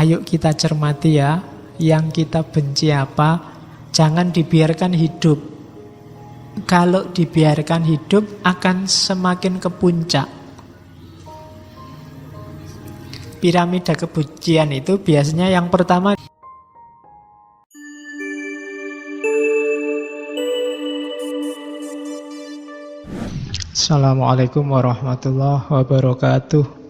Ayo kita cermati ya, yang kita benci apa, jangan dibiarkan hidup. Kalau dibiarkan hidup akan semakin ke puncak. Piramida kebencian itu biasanya yang pertama. Assalamualaikum warahmatullahi wabarakatuh.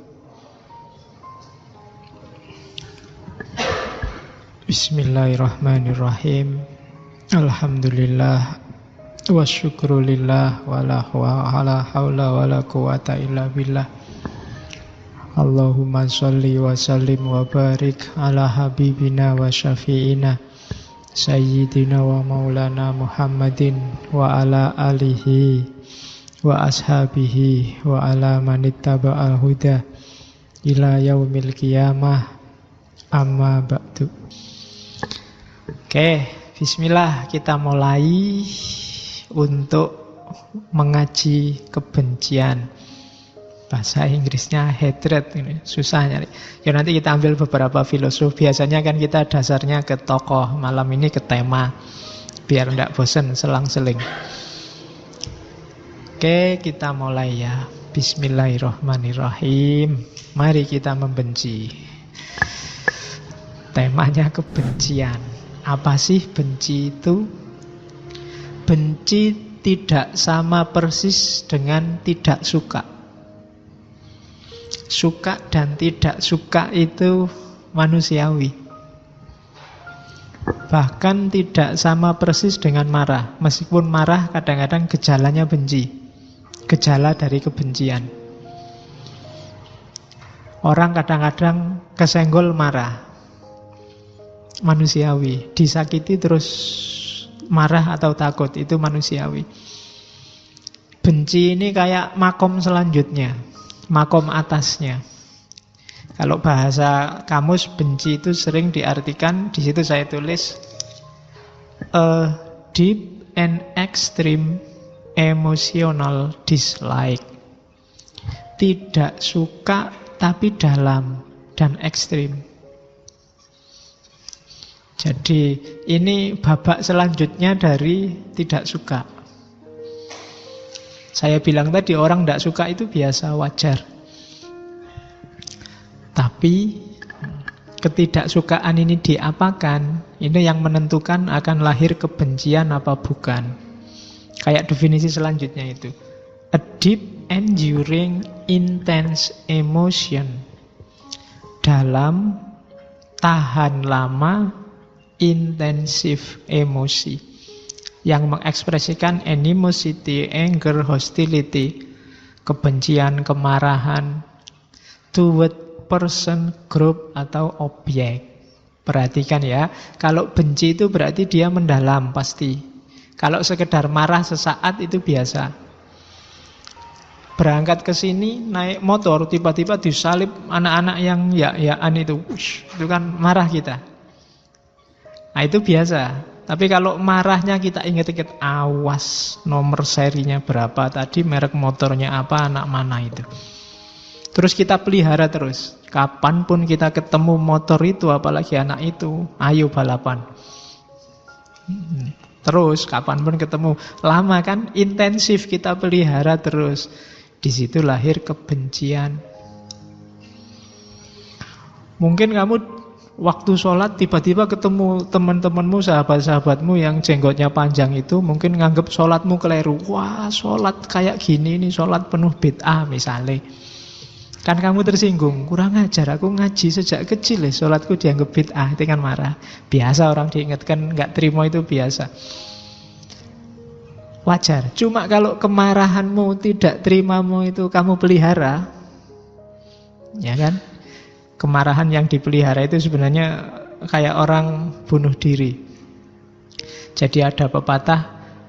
Bismillahirrahmanirrahim. Alhamdulillah wa syukrulillah wa la hawla wa la quwata illa billah. Allahumma sholli wa sallim wa barik ala habibina wa syafi'ina sayyidina wa maulana Muhammadin wa ala alihi wa ashabihi wa ala manittaba'al huda ila yaumil qiyamah, amma ba'du. Oke, bismillah, kita mulai untuk mengaji kebencian. Bahasa Inggrisnya hatred, ini susah nyari. Ya nanti kita ambil beberapa filosof. Biasanya kan kita dasarnya ke tokoh, malam ini ke tema, biar tidak bosan selang-seling. Oke, kita mulai ya. Bismillahirrahmanirrahim. Mari kita membenci. Temanya kebencian. Apa sih benci itu? Benci tidak sama persis dengan tidak suka. Suka dan tidak suka itu manusiawi. Bahkan tidak sama persis dengan marah. Meskipun marah kadang-kadang gejalanya benci. Gejala dari kebencian. Orang kadang-kadang kesenggol marah, manusiawi. Disakiti terus marah atau takut, itu manusiawi. Benci ini kayak makom selanjutnya, makom atasnya. Kalau bahasa kamus, benci itu sering diartikan, di situ saya tulis a deep and extreme emotional dislike. Tidak suka tapi dalam dan ekstrim. Jadi ini babak selanjutnya dari tidak suka. Saya bilang tadi orang tidak suka itu biasa, wajar. Tapi ketidaksukaan ini diapakan, ini yang menentukan akan lahir kebencian apa bukan. Kayak definisi selanjutnya itu, a deep enduring intense emotion. Dalam, tahan lama, intensif emosi. Yang mengekspresikan animosity, anger, hostility, kebencian, kemarahan toward person, group, atau objek. Perhatikan ya, kalau benci itu berarti dia mendalam pasti. Kalau sekedar marah sesaat itu biasa. Berangkat ke sini naik motor tiba-tiba disalip anak-anak yang ya-yaan itu, itu kan marah kita. Nah itu biasa. Tapi kalau marahnya kita ingat-ingat, awas nomor serinya berapa tadi, merek motornya apa, anak mana itu. Terus kita pelihara terus. Kapanpun kita ketemu motor itu, apalagi anak itu, ayo balapan. Terus kapanpun ketemu, lama kan, intensif kita pelihara terus. Di situ lahir kebencian. Mungkin kamu waktu sholat tiba-tiba ketemu teman-temanmu, sahabat-sahabatmu yang jenggotnya panjang itu, mungkin nganggep sholatmu keliru. Wah, sholat kayak gini nih, sholat penuh bid'ah misalnya. Kan kamu tersinggung, kurang ajar, aku ngaji sejak kecil ya, sholatku dianggap bid'ah, itu kan marah. Biasa orang diingatkan, nggak terima itu biasa. Wajar. Cuma kalau kemarahanmu, tidak terimamu itu kamu pelihara, ya kan? Kemarahan yang dipelihara itu sebenarnya kayak orang bunuh diri. Jadi ada pepatah,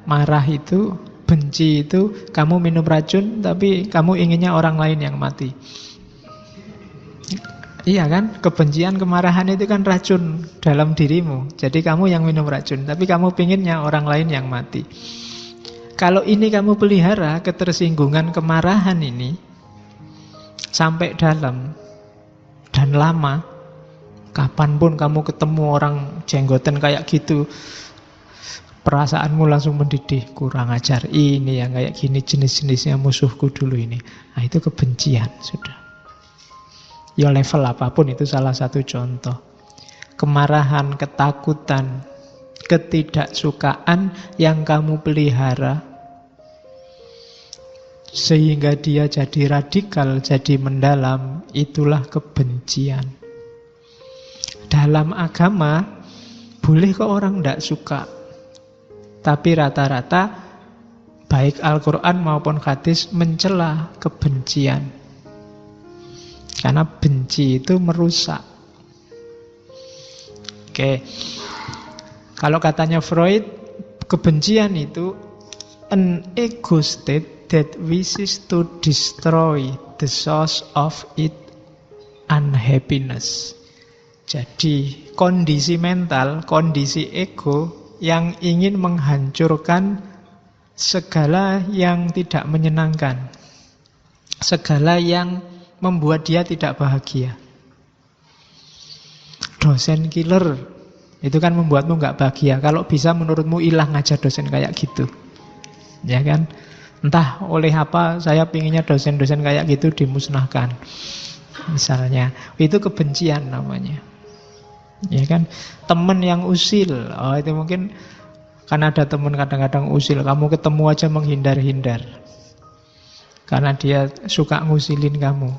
marah itu, benci itu, kamu minum racun tapi kamu inginnya orang lain yang mati. Iya kan? Kebencian, kemarahan itu kan racun dalam dirimu. Jadi kamu yang minum racun, tapi kamu pinginnya orang lain yang mati. Kalau ini kamu pelihara, ketersinggungan, kemarahan ini sampai dalam dan lama, Kapanpun kamu ketemu orang jenggoten kayak gitu, perasaanmu langsung mendidih. Kurang ajar, ini yang kayak gini jenis-jenisnya musuhku dulu ini. Nah, itu kebencian sudah. Ya level apapun itu salah satu contoh. Kemarahan, ketakutan, ketidaksukaan yang kamu pelihara sehingga dia jadi radikal, jadi mendalam, itulah kebencian. Dalam agama boleh kok orang tidak suka, tapi rata-rata baik Al-Quran maupun hadis mencela kebencian, karena benci itu merusak. Oke, kalau katanya Freud, kebencian itu an ego state that wishes to destroy the source of its unhappiness. Jadi kondisi mental, kondisi ego yang ingin menghancurkan segala yang tidak menyenangkan, segala yang membuat dia tidak bahagia. Dosen killer itu kan membuatmu nggak bahagia. Kalau bisa menurutmu hilang aja dosen kayak gitu, ya kan? Entah oleh apa saya pinginnya dosen-dosen kayak gitu dimusnahkan, misalnya. Itu kebencian namanya. Ya kan, teman yang usil, oh itu mungkin kan ada teman kadang-kadang usil, kamu ketemu aja menghindar-hindar karena dia suka ngusilin kamu.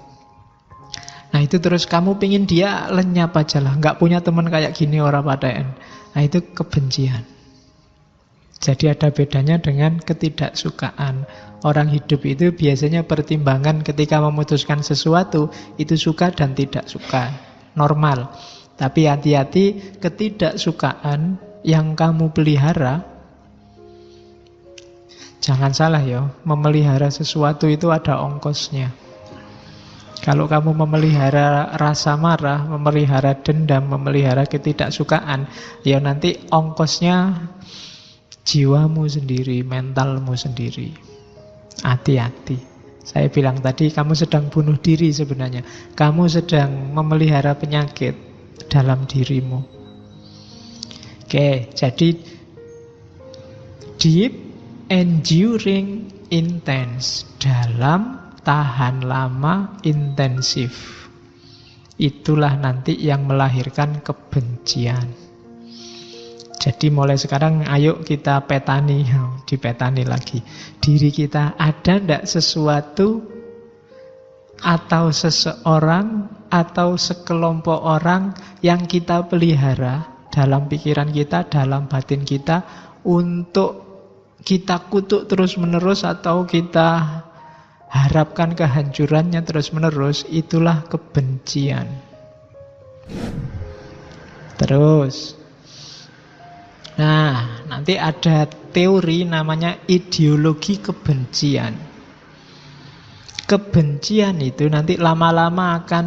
Nah itu terus kamu pingin dia lenyap aja lah, nggak punya teman kayak gini orang padaan. Nah itu kebencian. Jadi ada bedanya dengan ketidaksukaan. Orang hidup itu biasanya pertimbangan ketika memutuskan sesuatu itu suka dan tidak suka, normal. Tapi hati-hati, ketidaksukaan yang kamu pelihara, jangan salah ya, memelihara sesuatu itu ada ongkosnya. Kalau kamu memelihara rasa marah, memelihara dendam, memelihara ketidaksukaan, ya nanti ongkosnya jiwamu sendiri, mentalmu sendiri. Hati-hati. Saya bilang tadi, kamu sedang bunuh diri sebenarnya. Kamu sedang memelihara penyakit dalam dirimu. Oke, jadi deep, enduring, intense, dalam, tahan lama, intensif. Itulah nanti yang melahirkan kebencian. Jadi mulai sekarang ayo kita petani, dipetani lagi. Diri kita, ada ndak sesuatu atau seseorang atau sekelompok orang yang kita pelihara dalam pikiran kita, dalam batin kita, untuk kita kutuk terus-menerus atau kita harapkan kehancurannya terus-menerus. Itulah kebencian. Terus, nah nanti ada teori namanya ideologi kebencian. Kebencian itu nanti lama-lama akan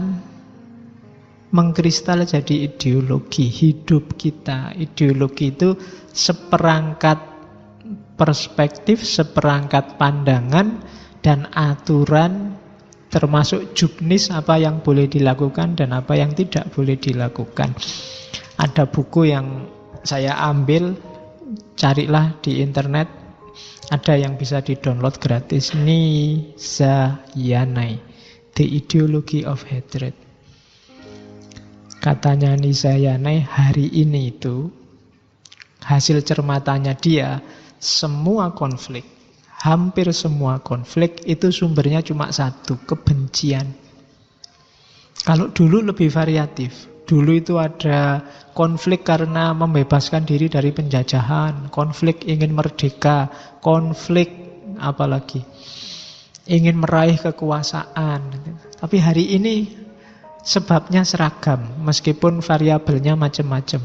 mengkristal jadi ideologi hidup kita. Ideologi itu seperangkat perspektif, seperangkat pandangan dan aturan, termasuk juknis, apa yang boleh dilakukan dan apa yang tidak boleh dilakukan. Ada buku yang saya ambil, carilah di internet, ada yang bisa di-download gratis, Nisa Yanai, The Ideology of Hatred. Katanya Nisa Yanai, hari ini itu hasil cermatannya dia, semua konflik, hampir semua konflik itu sumbernya cuma satu, kebencian. Kalau dulu lebih variatif. Dulu itu ada konflik karena membebaskan diri dari penjajahan, konflik ingin merdeka, konflik apalagi ingin meraih kekuasaan. Tapi hari ini sebabnya seragam, meskipun variabelnya macam-macam.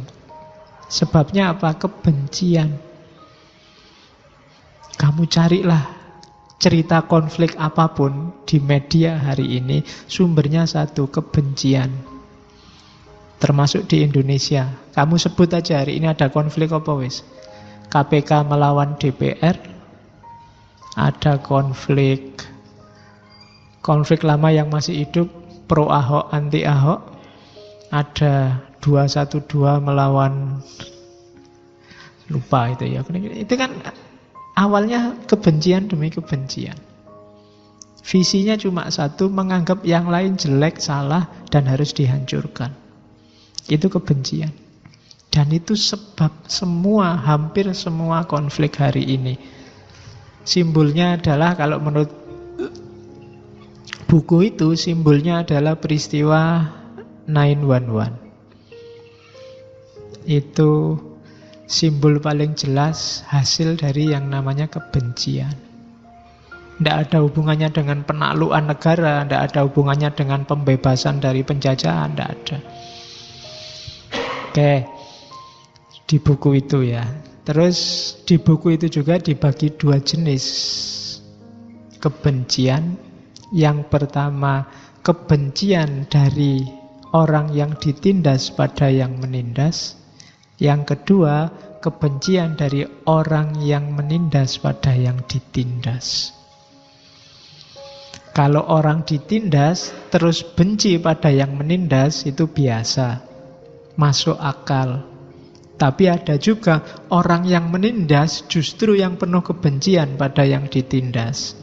Sebabnya apa? Kebencian. Kamu carilah cerita konflik apapun di media hari ini, sumbernya satu, kebencian. Termasuk di Indonesia. Kamu sebut aja hari ini ada konflik apa wis? KPK melawan DPR, ada konflik lama yang masih hidup, pro Ahok, anti Ahok, ada 212 melawan lupa itu ya. Itu kan awalnya kebencian demi kebencian. Visinya cuma satu, menganggap yang lain jelek, salah, dan harus dihancurkan. Itu kebencian. Dan itu sebab hampir semua konflik hari ini. Simbolnya adalah, kalau menurut buku itu, simbolnya adalah peristiwa 9/11. Itu simbol paling jelas hasil dari yang namanya kebencian. Tidak ada hubungannya dengan penaklukan negara, tidak ada hubungannya dengan pembebasan dari penjajahan, tidak ada. Oke, di buku itu ya. Terus di buku itu juga dibagi dua jenis kebencian. Yang pertama, kebencian dari orang yang ditindas pada yang menindas. Yang kedua, kebencian dari orang yang menindas pada yang ditindas. Kalau orang ditindas terus benci pada yang menindas, itu biasa, masuk akal. Tapi ada juga orang yang menindas justru yang penuh kebencian pada yang ditindas.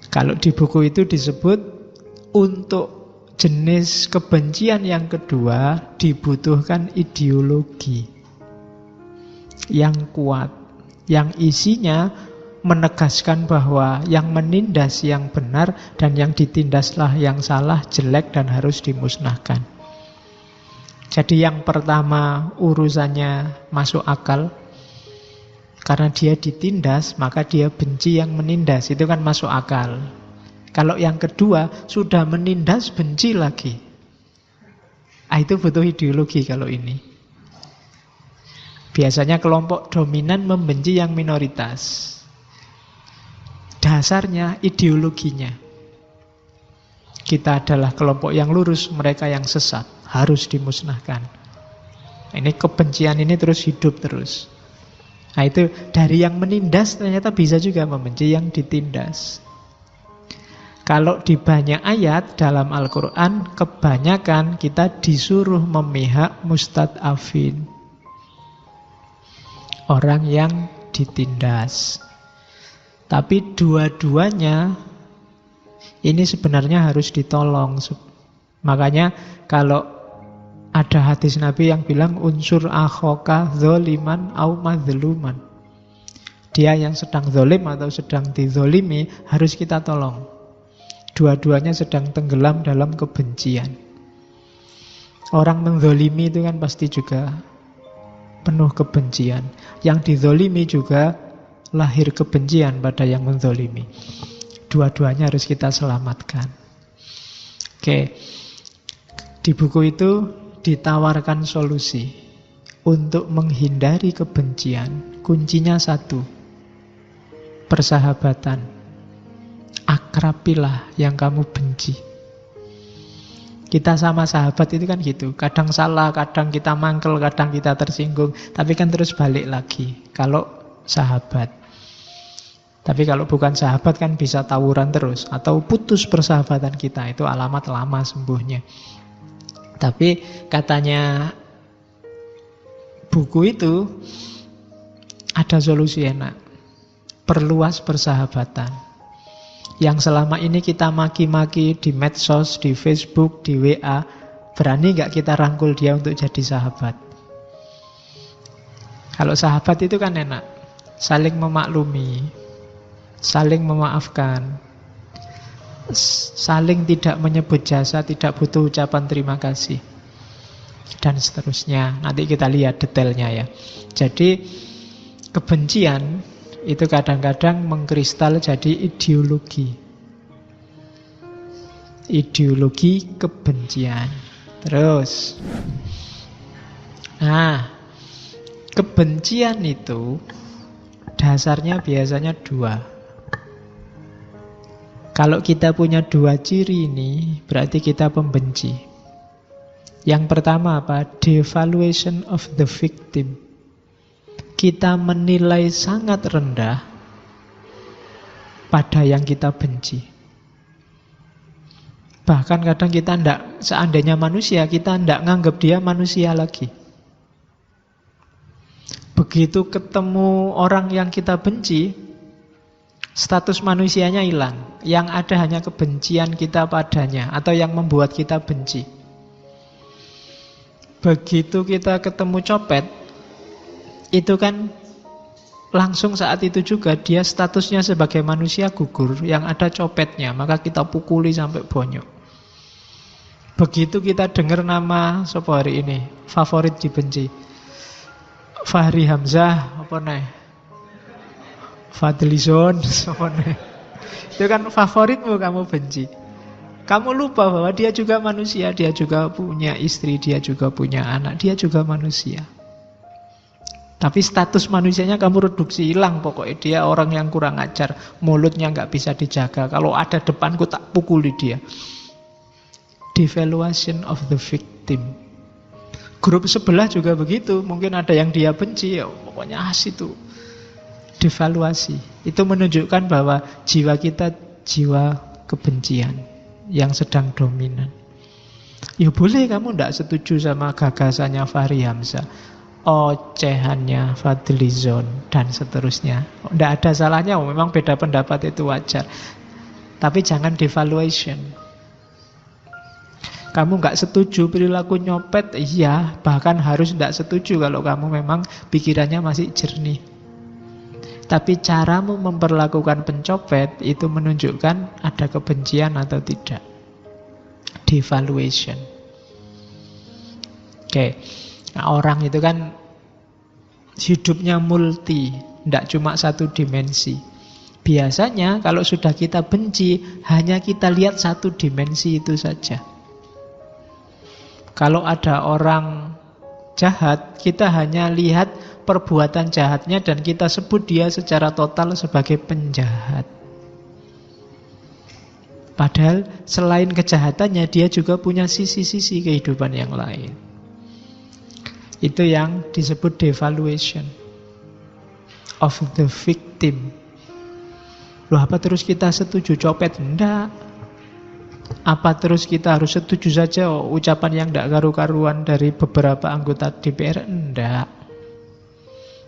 Kalau di buku itu disebut, untuk jenis kebencian yang kedua dibutuhkan ideologi yang kuat, yang isinya menegaskan bahwa yang menindas yang benar dan yang ditindaslah yang salah, jelek, dan harus dimusnahkan. Jadi yang pertama urusannya masuk akal. Karena dia ditindas, maka dia benci yang menindas. Itu kan masuk akal. Kalau yang kedua sudah menindas, benci lagi. Itu butuh ideologi kalau ini. Biasanya kelompok dominan membenci yang minoritas. Dasarnya ideologinya. Kita adalah kelompok yang lurus, mereka yang sesat, harus dimusnahkan. Ini kebencian ini terus hidup terus. Itu dari yang menindas ternyata bisa juga membenci yang ditindas. Kalau di banyak ayat dalam Al-Quran, kebanyakan kita disuruh memihak mustad'afin, orang yang ditindas. Tapi dua-duanya ini sebenarnya harus ditolong. Makanya kalau ada hadis Nabi yang bilang unsur akhoka zoliman au madhluman, dia yang sedang zolim atau sedang dizolimi harus kita tolong. Dua-duanya sedang tenggelam dalam kebencian. Orang menzolimi itu kan pasti juga penuh kebencian. Yang dizolimi juga lahir kebencian pada yang menzolimi. Dua-duanya harus kita selamatkan. Oke. Di buku itu ditawarkan solusi untuk menghindari kebencian. Kuncinya satu, persahabatan. Akrabilah yang kamu benci. Kita sama sahabat itu kan gitu. Kadang salah, kadang kita mangkel, kadang kita tersinggung. Tapi kan terus balik lagi. Kalau sahabat. Tapi kalau bukan sahabat kan bisa tawuran terus. Atau putus persahabatan kita. Itu alamat lama sembuhnya. Tapi katanya buku itu ada solusi enak. Perluas persahabatan. Yang selama ini kita maki-maki di medsos, di Facebook, di WA, berani gak kita rangkul dia untuk jadi sahabat? Kalau sahabat itu kan enak. Saling memaklumi, saling memaafkan, saling tidak menyebut jasa, tidak butuh ucapan terima kasih, dan seterusnya. Nanti kita lihat detailnya ya. Jadi kebencian itu kadang-kadang mengkristal jadi ideologi. Ideologi kebencian. Terus kebencian itu dasarnya biasanya dua. Kalau kita punya dua ciri ini, berarti kita pembenci. Yang pertama apa? Devaluation of the victim. Kita menilai sangat rendah pada yang kita benci. Bahkan kadang kita seandainya manusia, kita tidak nganggap dia manusia lagi. Begitu ketemu orang yang kita benci, status manusianya hilang. Yang ada hanya kebencian kita padanya, atau yang membuat kita benci. Begitu kita ketemu copet, itu kan langsung saat itu juga dia statusnya sebagai manusia gugur. Yang ada copetnya, maka kita pukuli sampai bonyok. Begitu kita dengar nama siapa hari ini favorit dibenci, Fahri Hamzah, apa nih, Fadlizon, apa nih, itu kan favoritmu, kamu benci. Kamu lupa bahwa dia juga manusia, dia juga punya istri, dia juga punya anak, dia juga manusia. Tapi status manusianya kamu reduksi, hilang. Pokoknya dia orang yang kurang ajar, mulutnya nggak bisa dijaga, kalau ada depanku tak pukuli dia. Devaluation of the victim. Grup sebelah juga begitu. Mungkin ada yang dia benci, ya pokoknya itu devaluasi. Itu menunjukkan bahwa jiwa kita jiwa kebencian yang sedang dominan. Ya boleh kamu tidak setuju sama gagasannya Fahri Hamzah, ocehannya Fadlizon, dan seterusnya. Tidak ada salahnya, memang beda pendapat itu wajar. Tapi jangan devaluation. Kamu nggak setuju perilaku nyopet, iya, bahkan harus tidak setuju kalau kamu memang pikirannya masih jernih. Tapi caramu memperlakukan pencopet itu menunjukkan ada kebencian atau tidak. Devaluation. Oke. Nah, orang itu kan hidupnya multi, tidak cuma satu dimensi. Biasanya kalau sudah kita benci, hanya kita lihat satu dimensi itu saja. Kalau ada orang jahat, kita hanya lihat perbuatan jahatnya dan kita sebut dia secara total sebagai penjahat. Padahal selain kejahatannya, dia juga punya sisi-sisi kehidupan yang lain. Itu yang disebut devaluation of the victim. Loh, apa terus kita setuju copet? Enggak. Apa terus kita harus setuju saja ucapan yang tidak karu-karuan dari beberapa anggota DPR? Enggak.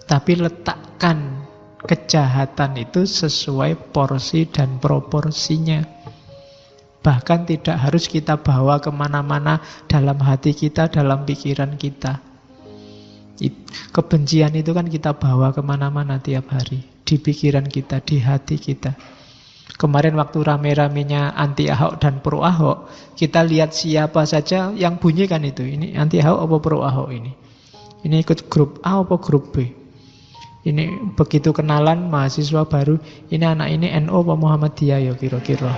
Tapi letakkan kejahatan itu sesuai porsi dan proporsinya. Bahkan tidak harus kita bawa kemana-mana dalam hati kita, dalam pikiran kita. Kebencian itu kan kita bawa kemana-mana tiap hari, di pikiran kita, di hati kita. Kemarin waktu rame-ramenya anti Ahok dan pro Ahok, kita lihat siapa saja yang bunyi kan itu. Ini anti Ahok apa pro Ahok ini? Ini ikut grup A apa grup B? Ini begitu kenalan mahasiswa baru, ini anak ini NU apa Muhammadiyah ya kira-kira.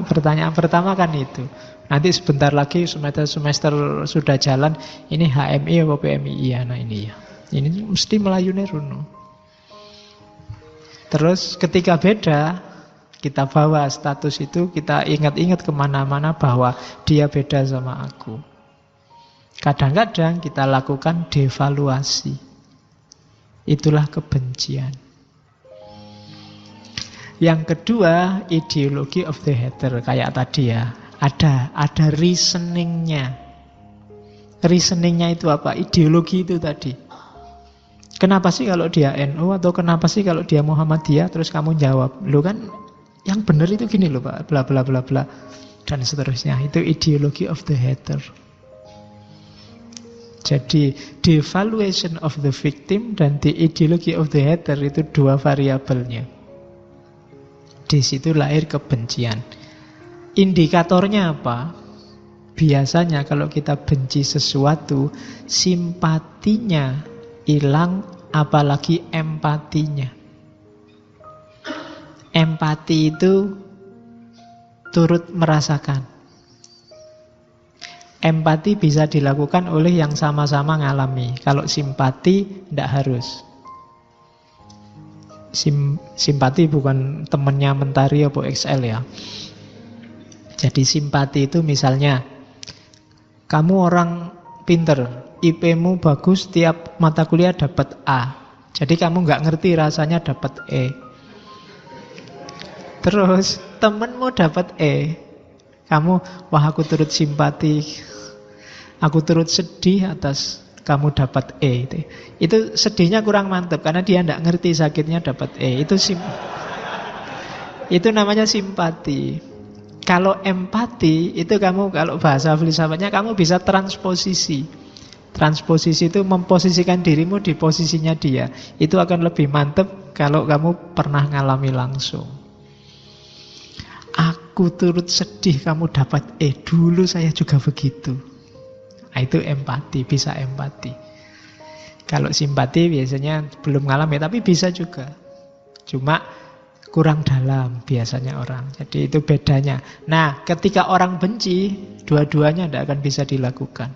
Pertanyaan pertama kan itu. Nanti sebentar lagi semester sudah jalan, ini HMI apa PMI anak ini ya. Ini mesti melayune runo. Terus ketika beda, kita bawa status itu, kita ingat-ingat kemana-mana bahwa dia beda sama aku. Kadang-kadang kita lakukan devaluasi. Itulah kebencian. Yang kedua, ideologi of the hater. Kayak tadi ya, ada reasoningnya. Reasoningnya itu apa? Ideologi itu tadi. Kenapa sih kalau dia NU atau kenapa sih kalau dia Muhammadiyah? Terus kamu jawab, lu kan yang benar itu gini loh Pak, bla bla bla bla, dan seterusnya. Itu ideologi of the hater. Jadi devaluation of the victim dan the ideology of the hater itu dua variabelnya. Di situ lahir kebencian. Indikatornya apa? Biasanya kalau kita benci sesuatu, simpatinya hilang, apalagi empatinya. Empati itu turut merasakan. Empati bisa dilakukan oleh yang sama-sama ngalami. Kalau simpati tidak harus. Simpati bukan temennya Mentari atau XL ya. Jadi simpati itu misalnya kamu orang pinter, IP-mu bagus, tiap mata kuliah dapat A. Jadi kamu nggak ngerti rasanya dapat E. Terus temenmu dapat E, Kamu, wah aku turut simpati, aku turut sedih atas kamu dapat E. Itu sedihnya kurang mantap karena dia tidak ngerti sakitnya dapat E. Itu namanya simpati. Kalau empati itu kamu, kalau bahasa filsafatnya kamu bisa transposisi. Transposisi itu memposisikan dirimu di posisinya dia. Itu akan lebih mantap kalau kamu pernah ngalami langsung. Aku turut sedih kamu dapat E. Dulu saya juga begitu. Nah, itu empati, bisa empati. Kalau simpati biasanya belum ngalami, tapi bisa juga. Cuma kurang dalam biasanya orang. Jadi itu bedanya. Nah, ketika orang benci, dua-duanya tidak akan bisa dilakukan.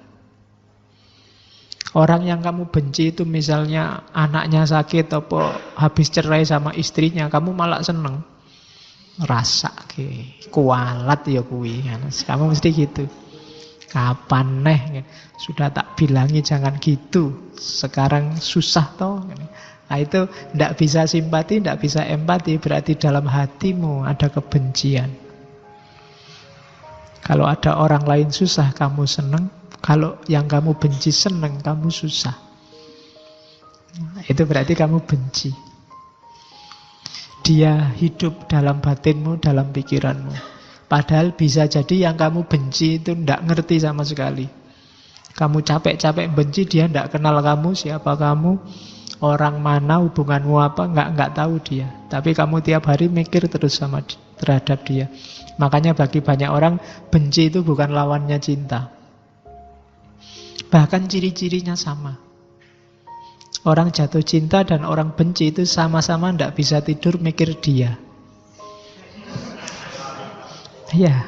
Orang yang kamu benci itu misalnya anaknya sakit atau habis cerai sama istrinya, kamu malah seneng. Rasa kualat ya kuwi. Kamu mesti gitu. Kapan neh? Sudah tak bilangi jangan gitu. Sekarang susah toh. Nah itu tidak bisa simpati, tidak bisa empati. Berarti dalam hatimu ada kebencian. Kalau ada orang lain susah, kamu seneng. Kalau yang kamu benci seneng, kamu susah. Nah, itu berarti kamu benci. Dia hidup dalam batinmu, dalam pikiranmu. Padahal bisa jadi yang kamu benci itu tidak ngerti sama sekali. Kamu capek-capek benci, dia tidak kenal kamu, siapa kamu, orang mana, hubunganmu apa, nggak tahu dia. Tapi kamu tiap hari mikir terus terhadap dia. Makanya bagi banyak orang, benci itu bukan lawannya cinta. Bahkan ciri-cirinya sama. Orang jatuh cinta dan orang benci itu sama-sama tidak bisa tidur mikir dia. Iya,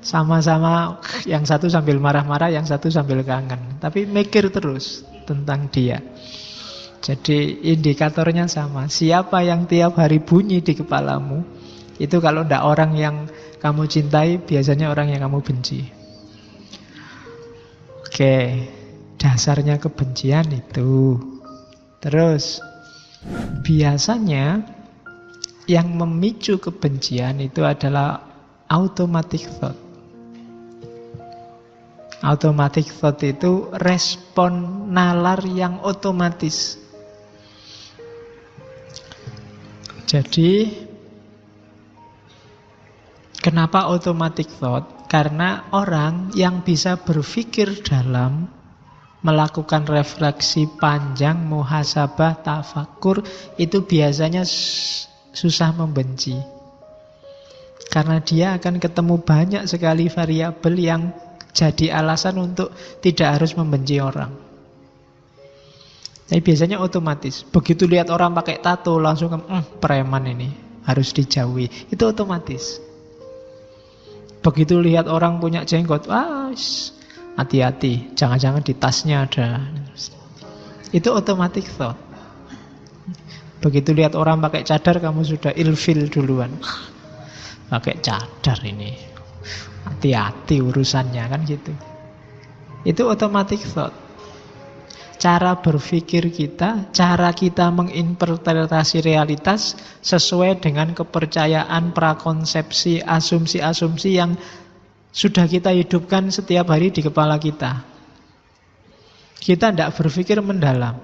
sama-sama yang satu sambil marah-marah, yang satu sambil kangen. Tapi mikir terus tentang dia. Jadi indikatornya sama. Siapa yang tiap hari bunyi di kepalamu, itu kalau tidak orang yang kamu cintai, biasanya orang yang kamu benci. Oke, dasarnya kebencian itu. Terus, biasanya yang memicu kebencian itu adalah automatic thought. Automatic thought itu respon nalar yang otomatis. Jadi, kenapa automatic thought? Karena orang yang bisa berpikir dalam, melakukan refleksi panjang, muhasabah, tafakur, itu biasanya susah membenci. Karena dia akan ketemu banyak sekali variabel yang jadi alasan untuk tidak harus membenci orang. Tapi biasanya otomatis. Begitu lihat orang pakai tato, langsung preman ini, harus dijauhi. Itu otomatis. Begitu lihat orang punya jenggot, hati-hati, jangan-jangan di tasnya ada. Itu automatic thought. Begitu lihat orang pakai cadar, kamu sudah ilfil duluan. Pakai cadar ini, hati-hati urusannya, kan gitu. Itu automatic thought. Cara berpikir kita, cara kita menginterpretasi realitas sesuai dengan kepercayaan, prakonsepsi, asumsi-asumsi yang sudah kita hidupkan setiap hari di kepala kita. Kita tidak berpikir mendalam.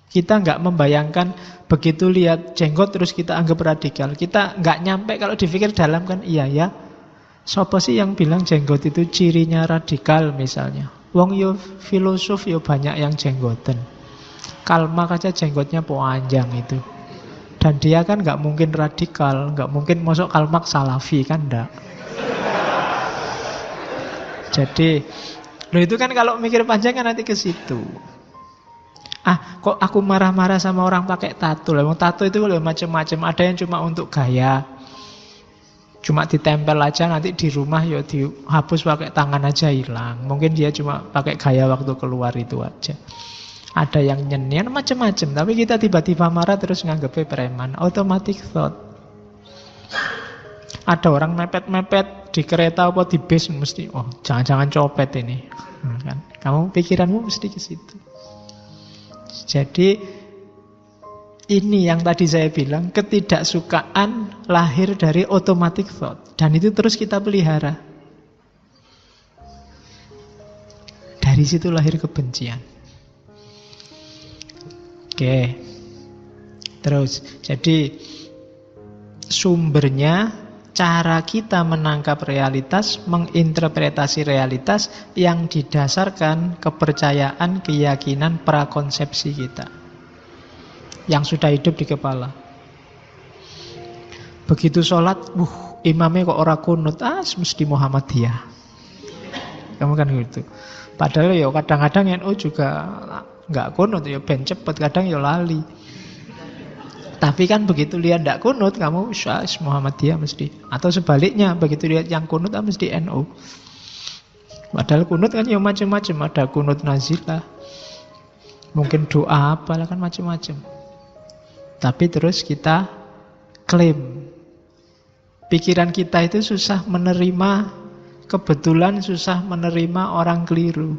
Kita nggak membayangkan begitu lihat jenggot terus kita anggap radikal. Kita nggak nyampe kalau dipikir dalam, kan iya ya. Siapa sih yang bilang jenggot itu cirinya radikal misalnya? Wong yo filosof yo banyak yang jenggoten. Karl Marx aja jenggotnya panjang itu. Dan dia kan nggak mungkin radikal, nggak mungkin masuk Karl Marx salafi, kan enggak. Jadi, itu kan kalau mikir panjang kan nanti ke situ. Kok aku marah-marah sama orang pakai tato? Tato itu macam-macam. Ada yang cuma untuk gaya, cuma ditempel aja, nanti di rumah ya dihapus pakai tangan aja hilang. Mungkin dia cuma pakai gaya waktu keluar itu aja. Ada yang nyenian macam-macam. Tapi kita tiba-tiba marah terus nganggepnya preman. Automatic thought. Ada orang mepet-mepet di kereta apa di bis, mesti jangan-jangan copet ini. Kan? Kamu pikiranmu mesti ke situ. Jadi ini yang tadi saya bilang, ketidaksukaan lahir dari automatic thought. Dan itu terus kita pelihara. Dari situ lahir kebencian. Oke. Terus, jadi sumbernya cara kita menangkap realitas, menginterpretasi realitas yang didasarkan kepercayaan, keyakinan, prakonsepsi kita yang sudah hidup di kepala. Begitu sholat, imamnya kok ora kunut, mesti Muhammadiyah. Kamu kan gitu. Padahal ya kadang-kadang NU juga nggak kunut, ya ben cepet, kadang ya lali. Tapi kan begitu lihat ndak kunut, kamu Muhammadiyah mesti. Atau sebaliknya, begitu lihat yang kunut, mesti NU. Padahal kunut kan ya macam-macam. Ada kunut nazilah, mungkin doa apalah, kan macam-macam. Tapi terus kita klaim. Pikiran kita itu susah menerima kebetulan, susah menerima orang keliru.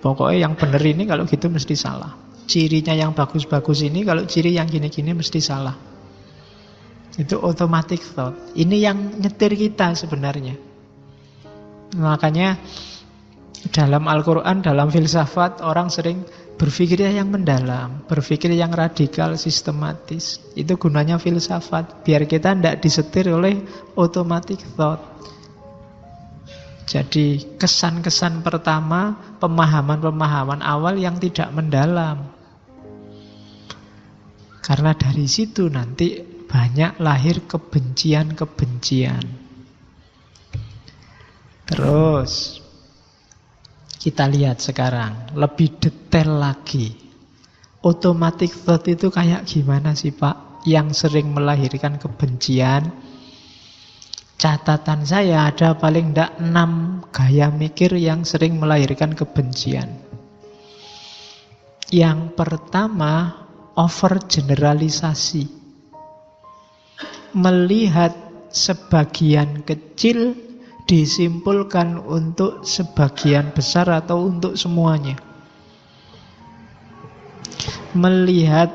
Pokoknya yang benar ini kalau gitu mesti salah. Cirinya yang bagus-bagus ini, kalau ciri yang gini-gini mesti salah. Itu automatic thought. Ini yang nyetir kita sebenarnya. Makanya dalam Al-Quran, dalam filsafat, orang sering berpikir yang mendalam, berpikir yang radikal, sistematis. Itu gunanya filsafat, biar kita tidak disetir oleh automatic thought. Jadi kesan-kesan pertama, pemahaman-pemahaman awal yang tidak mendalam. Karena dari situ nanti banyak lahir kebencian-kebencian. Terus kita lihat sekarang lebih detail lagi. Automatic thought itu kayak gimana sih Pak? Yang sering melahirkan kebencian. Catatan saya ada paling tidak 6 gaya mikir yang sering melahirkan kebencian. Yang pertama, overgeneralisasi. Melihat sebagian kecil disimpulkan untuk sebagian besar atau untuk semuanya. Melihat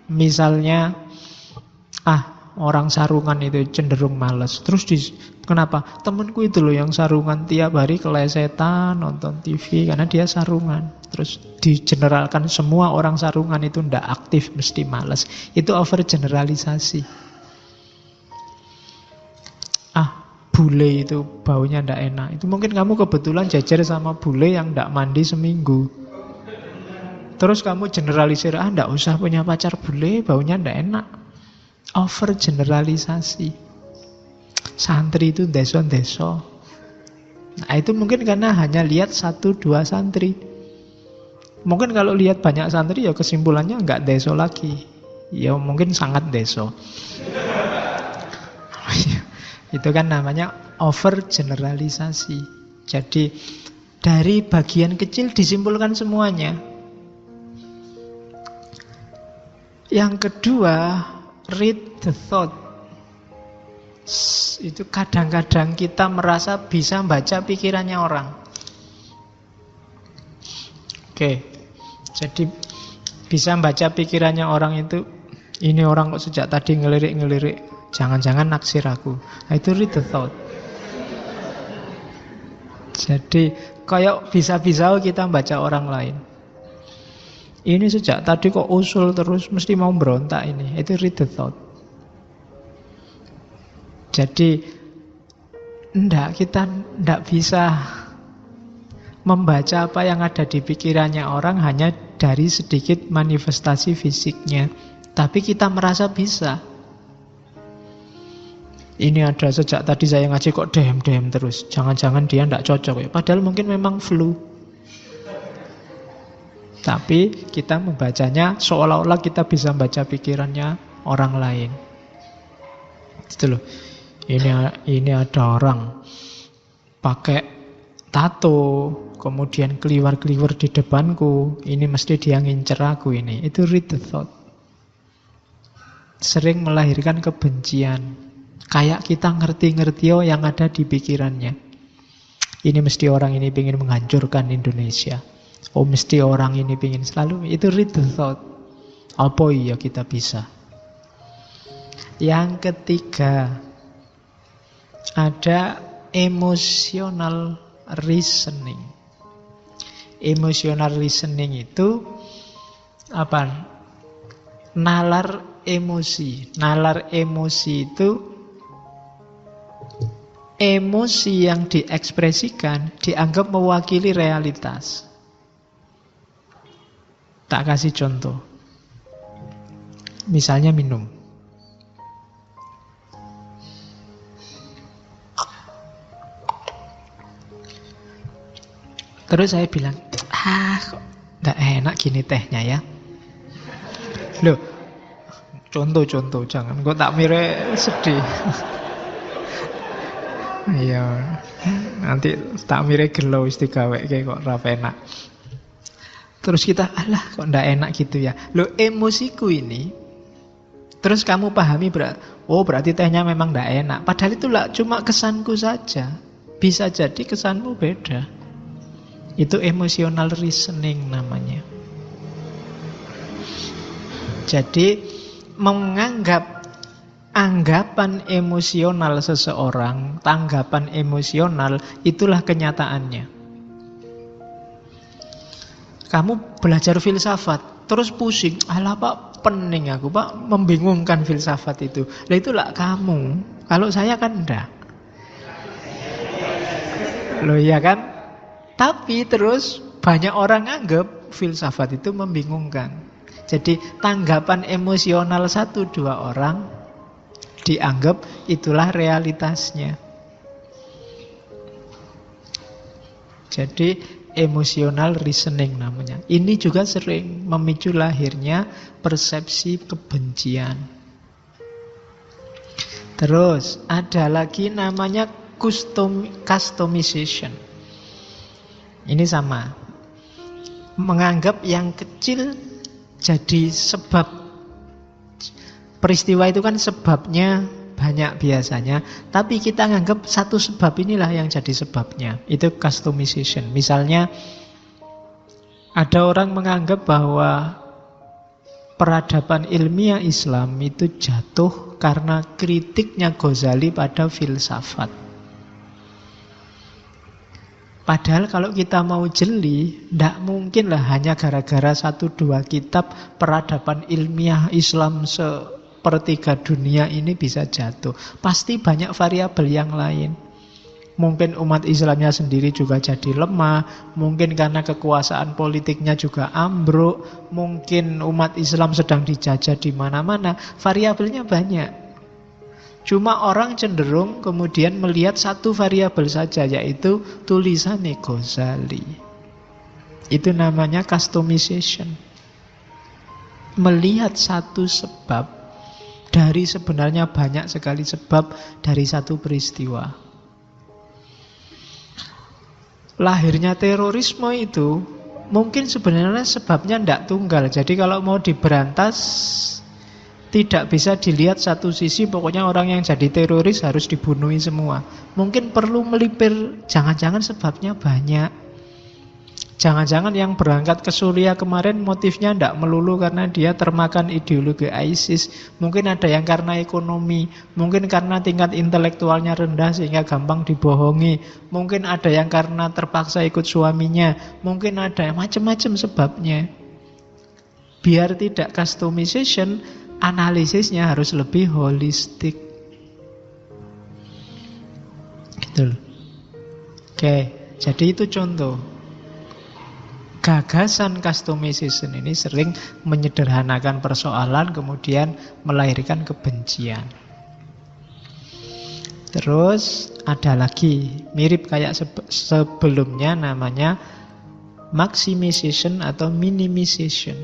misalnya orang sarungan itu cenderung malas. Terus kenapa? Temenku itu loh yang sarungan tiap hari kelesetan nonton TV karena dia sarungan. Terus digeneralkan semua orang sarungan itu ndak aktif, mesti malas. Itu overgeneralisasi. Bule itu baunya ndak enak. Itu mungkin kamu kebetulan jajar sama bule yang ndak mandi seminggu. Terus kamu generalisir, ndak usah punya pacar bule, baunya ndak enak. Overgeneralisasi. Santri itu deso-deso. Nah itu mungkin karena hanya lihat 1-2 santri. Mungkin kalau lihat banyak santri ya kesimpulannya nggak deso lagi. Ya mungkin sangat deso. Itu kan namanya overgeneralisasi. Jadi dari bagian kecil disimpulkan semuanya. Yang kedua, read the thought. Itu kadang-kadang kita merasa bisa baca pikirannya orang. Oke, jadi bisa baca pikirannya orang itu, ini orang kok sejak tadi ngelirik-ngelirik, jangan-jangan naksir aku. Nah, itu read the thought. Jadi kayak bisa-bisa kita baca orang lain. Ini sejak tadi kok usul terus, mesti mau berontak ini. Itu read the thought. Jadi kita tidak bisa membaca apa yang ada di pikirannya orang hanya dari sedikit manifestasi fisiknya. Tapi kita merasa bisa. Ini ada sejak tadi saya ngaji kok dem-dem terus. Jangan-jangan dia tidak cocok ya. Padahal mungkin memang flu. Tapi kita membacanya seolah-olah kita bisa membaca pikirannya orang lain. Itu loh. Ini ada orang pakai tato, kemudian keliwar-keliwar di depanku. Ini mesti dia ngincer aku ini. Itu read the thought. Sering melahirkan kebencian. Kayak kita ngerti-ngerti yang ada di pikirannya. Ini mesti orang ini ingin menghancurkan Indonesia. Oh mesti orang ini ingin selalu. Itu read the thought. Apa iya kita bisa. Yang ketiga, ada emotional reasoning. Emotional reasoning itu apa? Nalar emosi. Nalar emosi itu emosi yang diekspresikan dianggap mewakili realitas. Tak kasih contoh. Misalnya minum. Terus saya bilang, kok nggak enak gini tehnya ya. Loh, contoh-contoh, jangan kok tak mire sedih. Iya, nanti tak mire gelo istigawe kayak kok ra enak. Terus kita, alah kok ndak enak gitu ya. Loh, emosiku ini, terus kamu pahami berarti tehnya memang ndak enak. Padahal itu lah cuma kesanku saja. Bisa jadi kesanmu beda. Itu emotional reasoning namanya. Jadi menganggap anggapan emosional seseorang, tanggapan emosional, itulah kenyataannya. Kamu belajar filsafat, terus pusing, alah Pak, pening aku Pak, membingungkan filsafat itu. Lah itulah kamu, kalau saya kan enggak. Loh iya kan? Tapi terus banyak orang anggap filsafat itu membingungkan. Jadi tanggapan emosional 1-2 orang dianggap itulah realitasnya. Jadi emotional reasoning namanya. Ini juga sering memicu lahirnya persepsi kebencian. Terus ada lagi namanya customization. Ini sama. Menganggap yang kecil jadi sebab. Peristiwa itu kan sebabnya banyak biasanya, tapi kita nganggap satu sebab inilah yang jadi sebabnya. Itu customization. Misalnya ada orang menganggap bahwa peradaban ilmiah Islam itu jatuh karena kritiknya Ghazali pada filsafat. Padahal kalau kita mau jeli, tidak mungkin lah hanya gara-gara 1-2 kitab peradaban ilmiah Islam sepertiga dunia ini bisa jatuh. Pasti banyak variabel yang lain. Mungkin umat Islamnya sendiri juga jadi lemah, mungkin karena kekuasaan politiknya juga ambruk, mungkin umat Islam sedang dijajah di mana-mana. Variabelnya banyak. Cuma orang cenderung kemudian melihat satu variabel saja, yaitu tulisan Ghazali. Itu namanya customization. Melihat satu sebab dari sebenarnya banyak sekali sebab dari satu peristiwa. Lahirnya terorisme itu mungkin sebenarnya sebabnya tidak tunggal. Jadi kalau mau diberantas, tidak bisa dilihat satu sisi, pokoknya orang yang jadi teroris harus dibunuhi semua. Mungkin perlu melipir, jangan-jangan sebabnya banyak. Jangan-jangan yang berangkat ke Suriah kemarin motifnya tidak melulu karena dia termakan ideologi ISIS. Mungkin ada yang karena ekonomi, mungkin karena tingkat intelektualnya rendah sehingga gampang dibohongi. Mungkin ada yang karena terpaksa ikut suaminya, mungkin ada macam-macam sebabnya. Biar tidak customization, analisisnya harus lebih holistik. Gitu. Oke, jadi itu contoh. Gagasan customization ini sering menyederhanakan persoalan, kemudian melahirkan kebencian. Terus ada lagi, mirip kayak sebelumnya, namanya maximization atau minimization.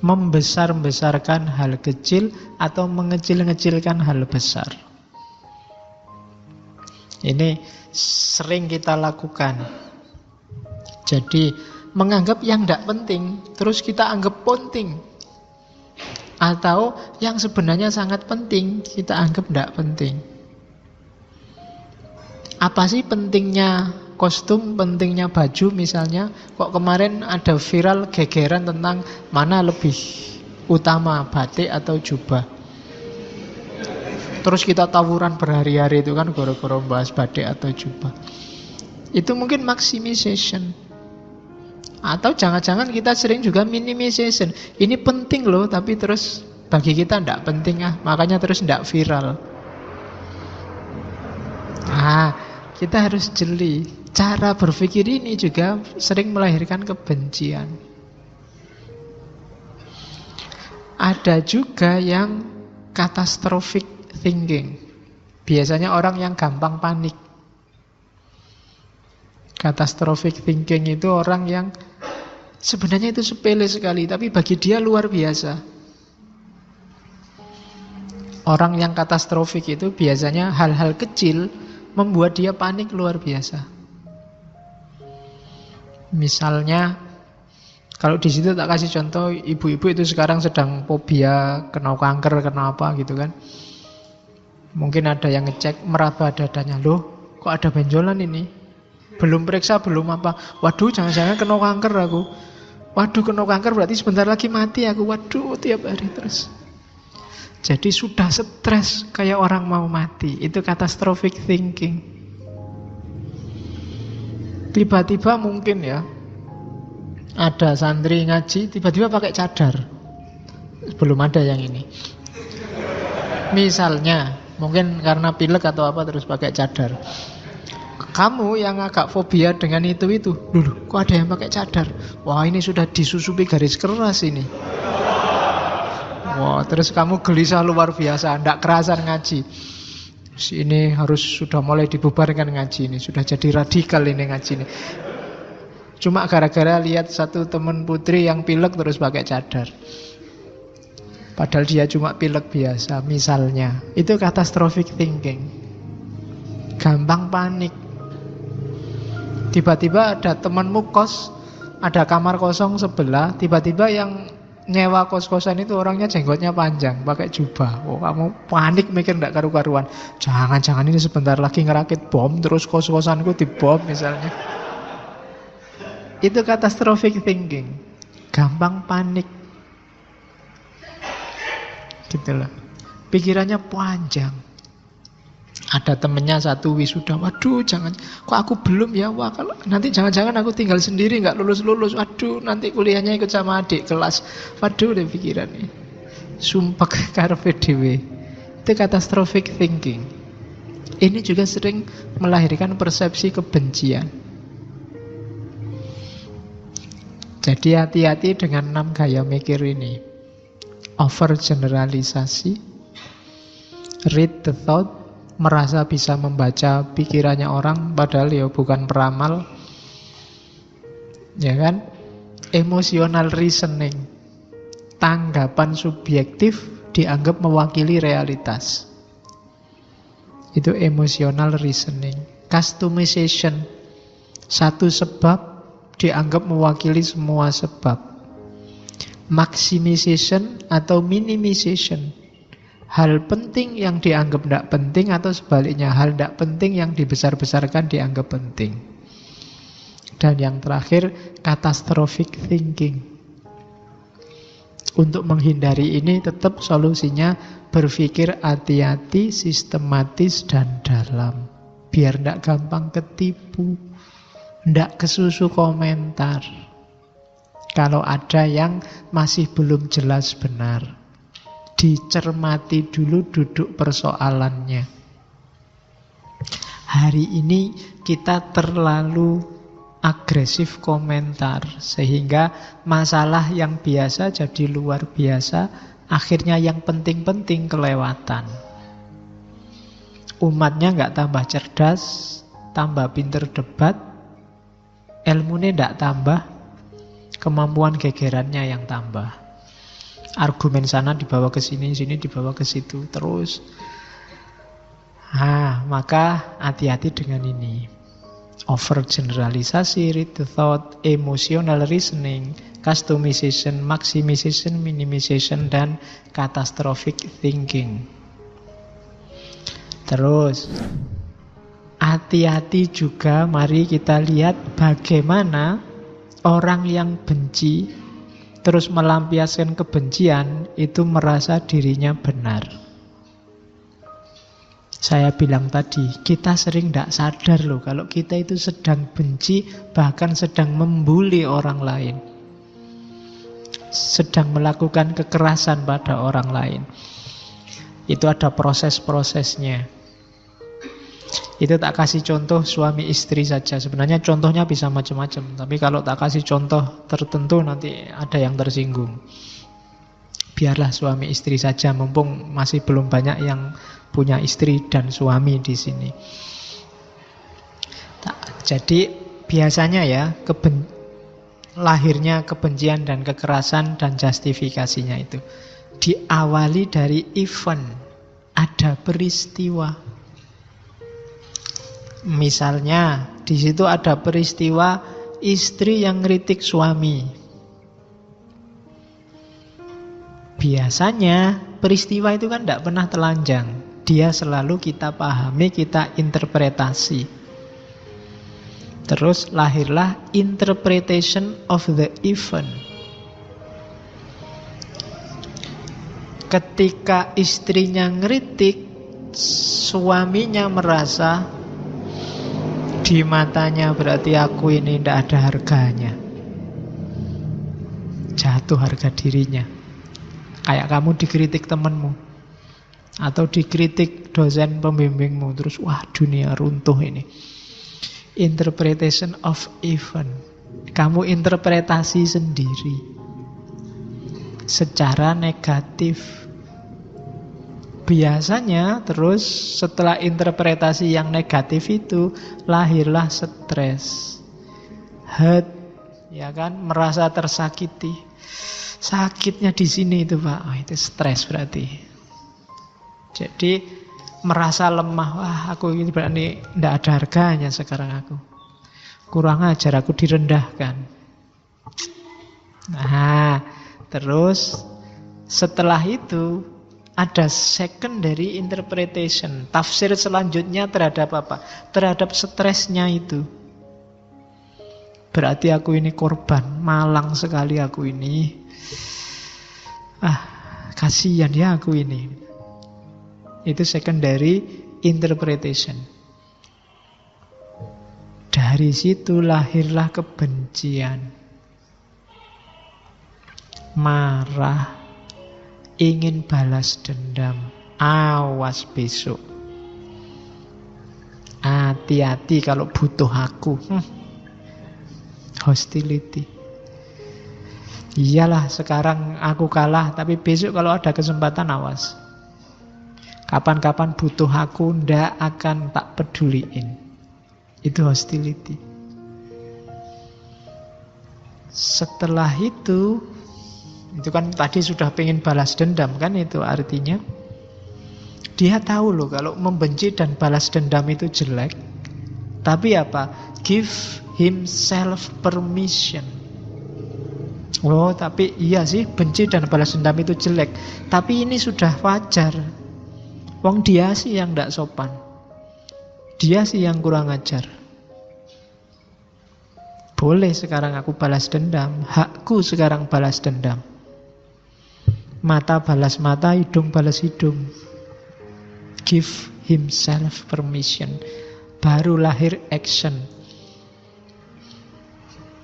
Membesar-besarkan hal kecil atau mengecil-ngecilkan hal besar. Ini sering kita lakukan. Jadi menganggap yang tidak penting terus kita anggap penting. Atau yang sebenarnya sangat penting kita anggap tidak penting. Apa sih pentingnya kostum, pentingnya baju misalnya? Kok kemarin ada viral gegeran tentang mana lebih utama, batik atau jubah. Terus kita tawuran berhari-hari itu kan gara-gara bahas batik atau jubah. Itu mungkin maximization. Atau jangan-jangan kita sering juga minimization. Ini penting loh, tapi terus bagi kita tidak penting makanya terus tidak viral. Kita harus jeli. Cara berpikir ini juga sering melahirkan kebencian. Ada juga yang catastrophic thinking. Biasanya orang yang gampang panik. Catastrophic thinking itu orang yang sebenarnya itu sepele sekali, tapi bagi dia luar biasa. Orang yang katastrofik itu biasanya hal-hal kecil membuat dia panik luar biasa. Misalnya, kalau di situ tak kasih contoh, ibu-ibu itu sekarang sedang fobia kena kanker, kena apa gitu kan. Mungkin ada yang ngecek meraba dadanya, loh kok ada benjolan ini? Belum periksa, belum apa. Waduh, jangan-jangan kena kanker aku. Waduh, kena kanker berarti sebentar lagi mati aku. Waduh, tiap hari terus. Jadi sudah stres kayak orang mau mati. Itu catastrophic thinking. Tiba-tiba mungkin ya, ada santri ngaji, tiba-tiba pakai cadar. Belum ada yang ini. Misalnya, mungkin karena pilek atau apa terus pakai cadar. Kamu yang agak fobia dengan itu dulu, kok ada yang pakai cadar? Wah, ini sudah disusupi garis keras ini. Wah, terus kamu gelisah luar biasa, tidak kerasan ngaji. Ini harus sudah mulai dibubarkan ngaji ini, sudah jadi radikal ini ngaji ini. Cuma gara-gara lihat satu teman putri yang pilek terus pakai cadar. Padahal dia cuma pilek biasa, misalnya. Itu catastrophic thinking. Gampang panik. Tiba-tiba ada temanmu kos, ada kamar kosong sebelah, tiba-tiba yang nyewa kos-kosan itu orangnya jenggotnya panjang, pakai jubah. Oh, kamu panik mikir tidak karu-karuan. Jangan-jangan ini sebentar lagi ngerakit bom, terus kos-kosanku dibom misalnya. Itu catastrophic thinking. Gampang panik. Gitu loh. Pikirannya panjang. Ada temennya satu wisuda, waduh jangan, kok aku belum ya, wah kalau nanti jangan-jangan aku tinggal sendiri nggak lulus-lulus, waduh nanti kuliahnya ikut sama adik kelas, waduh udah pikiran nih, sumpah karepe dhewe. Itu catastrophic thinking. Ini juga sering melahirkan persepsi kebencian. Jadi hati-hati dengan 6 gaya mikir ini. Overgeneralisasi, read the thought, merasa bisa membaca pikirannya orang padahal ya bukan peramal, ya kan? Emotional reasoning, tanggapan subjektif dianggap mewakili realitas. Itu emotional reasoning. Customization, satu sebab dianggap mewakili semua sebab. Maximization atau minimization, hal penting yang dianggap tidak penting, atau sebaliknya hal tidak penting yang dibesar-besarkan dianggap penting. Dan yang terakhir, catastrophic thinking. Untuk menghindari ini tetap solusinya berpikir hati-hati, sistematis dan dalam, biar tidak gampang ketipu, tidak kesusu komentar kalau ada yang masih belum jelas benar. Dicermati dulu duduk persoalannya. Hari ini kita terlalu agresif komentar, sehingga masalah yang biasa jadi luar biasa, akhirnya yang penting-penting kelewatan. Umatnya nggak tambah cerdas, tambah pinter debat, ilmunya nggak tambah, kemampuan gegerannya yang tambah. Argumen sana dibawa ke sini, sini dibawa ke situ terus. Maka hati-hati dengan ini. Overgeneralisasi, read the thought, emotional reasoning, customization, maximization, minimization, dan catastrophic thinking. Terus hati-hati juga, mari kita lihat bagaimana orang yang benci terus melampiaskan kebencian itu merasa dirinya benar. Saya bilang tadi, kita sering tidak sadar loh kalau kita itu sedang benci, bahkan sedang membuli orang lain, sedang melakukan kekerasan pada orang lain. Itu ada proses-prosesnya. Itu tak kasih contoh suami istri saja. Sebenarnya contohnya bisa macam-macam, tapi kalau tak kasih contoh tertentu nanti ada yang tersinggung. Biarlah suami istri saja, mumpung masih belum banyak yang punya istri dan suami di sini. Jadi biasanya ya, lahirnya kebencian dan kekerasan dan justifikasinya itu diawali dari event, ada peristiwa. Misalnya di situ ada peristiwa istri yang ngeritik suami. Biasanya peristiwa itu kan tidak pernah telanjang. Dia selalu kita pahami, kita interpretasi. Terus lahirlah interpretation of the event. Ketika istrinya ngeritik, suaminya merasa di matanya berarti aku ini tidak ada harganya. Jatuh harga dirinya. Kayak kamu dikritik temenmu, atau dikritik dosen pembimbingmu, terus wah dunia runtuh ini. Interpretation of event. Kamu interpretasi sendiri secara negatif. Biasanya terus setelah interpretasi yang negatif itu lahirlah stres, hurt, ya kan, merasa tersakiti. Sakitnya di sini itu Pak, itu stres berarti. Jadi merasa lemah, wah aku ini berarti tidak ada harganya sekarang aku. Kurang ajar, aku direndahkan. Nah, terus setelah itu ada secondary interpretation, tafsir selanjutnya terhadap apa? Terhadap stresnya itu. Berarti aku ini korban, malang sekali aku ini. Kasihan ya aku ini. Itu secondary interpretation. Dari situ lahirlah kebencian, marah, ingin balas dendam. Awas besok, hati-hati kalau butuh aku. Hostility. Iyalah sekarang aku kalah, tapi besok kalau ada kesempatan awas. Kapan-kapan butuh aku, ndak akan tak peduliin. Itu hostility. Setelah itu kan tadi sudah pengen balas dendam kan, itu artinya dia tahu loh kalau membenci dan balas dendam itu jelek. Tapi apa? Give himself permission. Oh, tapi iya sih, benci dan balas dendam itu jelek. Tapi ini sudah wajar. Wong dia sih yang tidak sopan. Dia sih yang kurang ajar. Boleh sekarang aku balas dendam. Hakku sekarang balas dendam. Mata balas mata, hidung balas hidung. Give himself permission. Baru lahir action.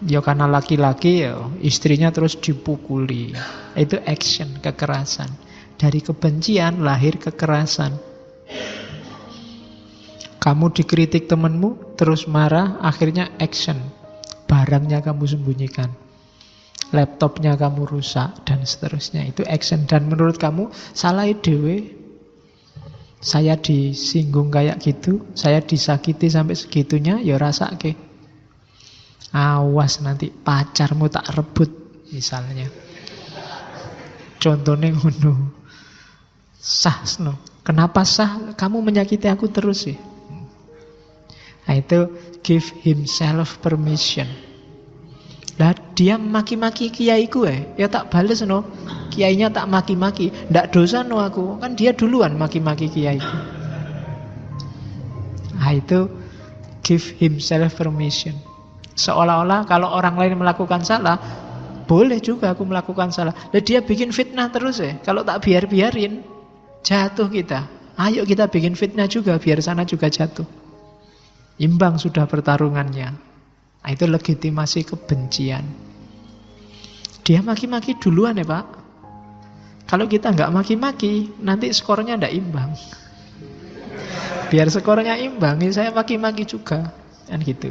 Ya karena laki-laki ya istrinya terus dipukuli. Itu action, kekerasan. Dari kebencian lahir kekerasan. Kamu dikritik temanmu, terus marah, akhirnya action. Barangnya kamu sembunyikan, laptopnya kamu rusak, dan seterusnya. Itu action. Dan menurut kamu salah dewe. Saya disinggung kayak gitu, saya disakiti sampai segitunya, ya rasake. Awas nanti pacarmu tak rebut misalnya. Contohnya ngono. Sah no. Kenapa sah? Kamu menyakiti aku terus sih. Nah itu give himself permission. Lah dia maki-maki kiaiku ya tak bales no. Kiainya tak maki-maki, ndak dosa no aku. Kan dia duluan maki-maki kiaiku. Nah itu give himself permission. Seolah-olah kalau orang lain melakukan salah, boleh juga aku melakukan salah. Dan dia bikin fitnah terus ya. Kalau tak biarin, jatuh kita. Ayo kita bikin fitnah juga, biar sana juga jatuh. Imbang sudah pertarungannya. Nah, itu legitimasi kebencian. Dia maki-maki duluan ya Pak. Kalau kita nggak maki-maki, nanti skornya nggak imbang. Biar skornya imbang, ini saya maki-maki juga. Kan gitu.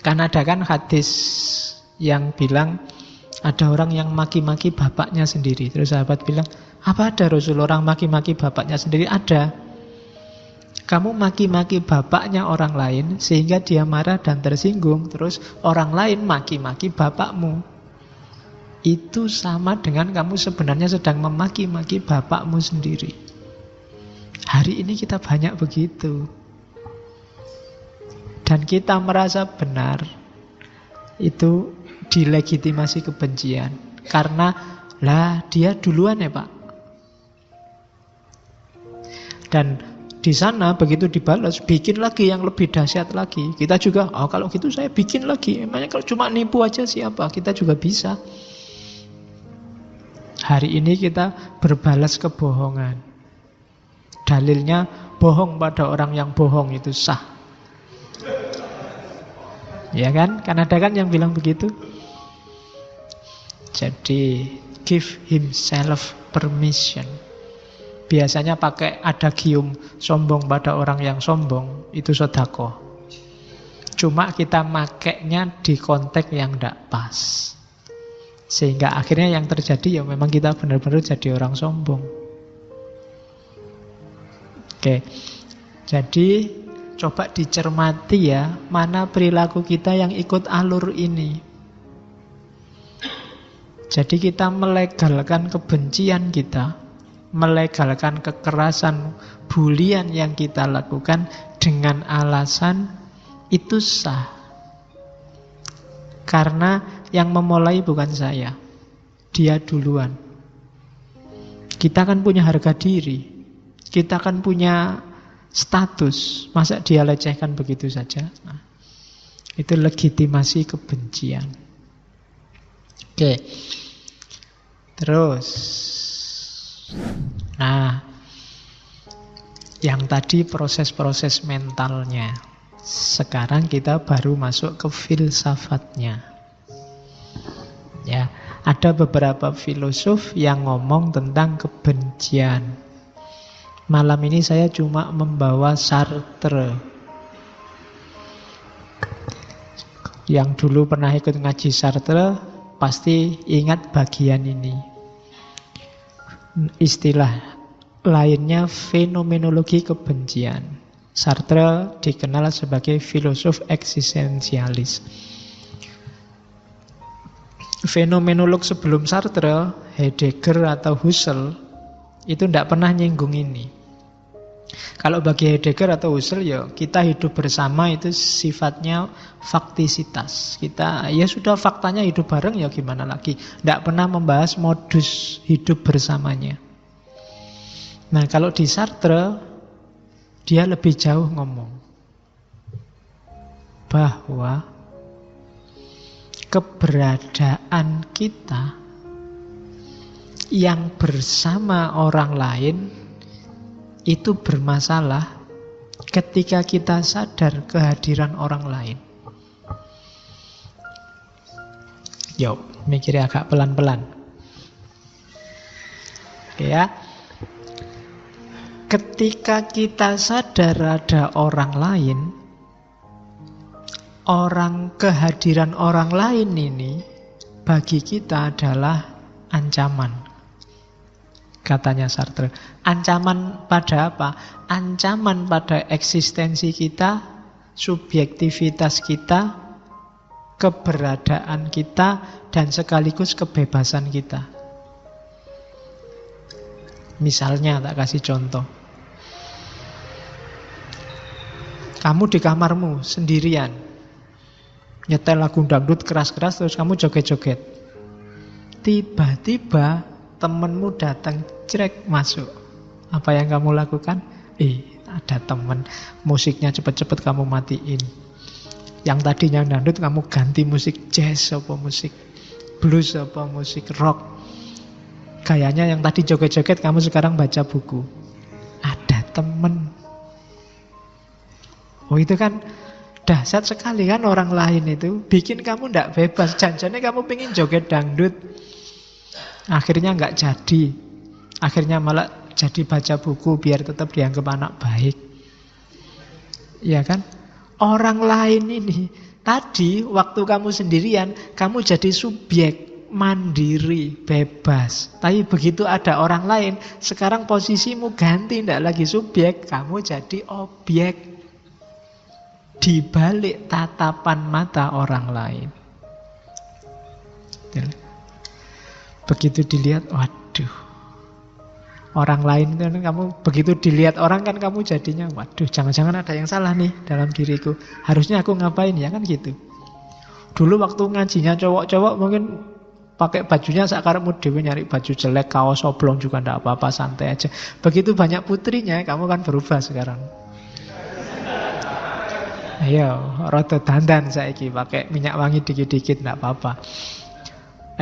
Kan ada kan hadis yang bilang ada orang yang maki-maki bapaknya sendiri. Terus sahabat bilang, apa ada Rasul orang maki-maki bapaknya sendiri? Ada. Kamu maki-maki bapaknya orang lain sehingga dia marah dan tersinggung. Terus orang lain maki-maki bapakmu. Itu sama dengan kamu sebenarnya sedang memaki-maki bapakmu sendiri. Hari ini kita banyak begitu. Dan kita merasa benar. Itu dilegitimasi kebencian. Karena lah dia duluan ya Pak. Dan di sana begitu dibalas, bikin lagi yang lebih dahsyat lagi. Kita juga, oh kalau gitu saya bikin lagi. Emangnya kalau cuma nipu aja siapa? Kita juga bisa. Hari ini kita berbalas kebohongan. Dalilnya bohong pada orang yang bohong itu sah. Ya kan? Kan ada kan yang bilang begitu. Jadi give himself permission. Biasanya pakai adagium sombong pada orang yang sombong, itu sedekah. Cuma kita makainya di konteks yang tidak pas. Sehingga akhirnya yang terjadi ya memang kita benar-benar jadi orang sombong. Oke, jadi coba dicermati ya, mana perilaku kita yang ikut alur ini. Jadi kita melegalkan kebencian kita, melegalkan kekerasan, bulian yang kita lakukan dengan alasan itu sah. Karena yang memulai bukan saya, dia duluan. Kita kan punya harga diri. Kita kan punya status. Masa dia lecehkan begitu saja? Nah, itu legitimasi kebencian. Oke. Terus. Nah, yang tadi proses-proses mentalnya. Sekarang kita baru masuk ke filsafatnya. Ya, ada beberapa filosof yang ngomong tentang kebencian. Malam ini saya cuma membawa Sartre. Yang dulu pernah ikut ngaji Sartre pasti ingat bagian ini. Istilah lainnya fenomenologi kebencian. Sartre dikenal sebagai filosof eksistensialis. Fenomenolog sebelum Sartre, Heidegger atau Husserl, itu tidak pernah nyinggung ini. Kalau bagi Heidegger atau Husserl ya kita hidup bersama itu sifatnya faktisitas. Kita ya sudah faktanya hidup bareng ya gimana lagi. Tidak pernah membahas modus hidup bersamanya. Nah kalau di Sartre dia lebih jauh ngomong bahwa keberadaan kita yang bersama orang lain itu bermasalah ketika kita sadar kehadiran orang lain. Yuk, mikirnya agak pelan-pelan. Ya. Ketika kita sadar ada orang lain, kehadiran orang lain ini bagi kita adalah ancaman. Katanya Sartre, ancaman pada apa? Ancaman pada eksistensi kita, subjektivitas kita, keberadaan kita, dan sekaligus kebebasan kita. Misalnya, tak kasih contoh. Kamu di kamarmu sendirian, nyetel lagu dangdut keras-keras, terus kamu joget-joget. Tiba-tiba temenmu datang, cerek masuk. Apa yang kamu lakukan? Ada temen, musiknya cepet-cepet kamu matiin. Yang tadinya dangdut kamu ganti musik jazz, apa musik blues, apa musik rock. Gayanya yang tadi joget-joget kamu sekarang baca buku. temen. Oh itu kan dahsyat sekali kan orang lain itu. Bikin kamu tidak bebas. Janjinya kamu pengen joget dangdut. Akhirnya nggak jadi. Akhirnya malah jadi baca buku biar tetap dianggap anak baik. Ya kan? Orang lain ini, tadi waktu kamu sendirian, kamu jadi subjek, mandiri, bebas. Tapi begitu ada orang lain, sekarang posisimu ganti, tidak lagi subjek, kamu jadi objek. Di balik tatapan mata orang lain. Begitu dilihat, waduh. Orang lain kan kamu begitu dilihat orang kan kamu jadinya waduh, jangan-jangan ada yang salah nih dalam diriku. Harusnya aku ngapain ya kan gitu. Dulu waktu ngajinya cowok-cowok mungkin pakai bajunya sakarepmu dhewe, nyari baju jelek, kaos oblong juga ndak apa-apa, santai aja. Begitu banyak putrinya kamu kan berubah sekarang. Ayo, rada dandan saiki pakai minyak wangi dikit-dikit ndak apa-apa.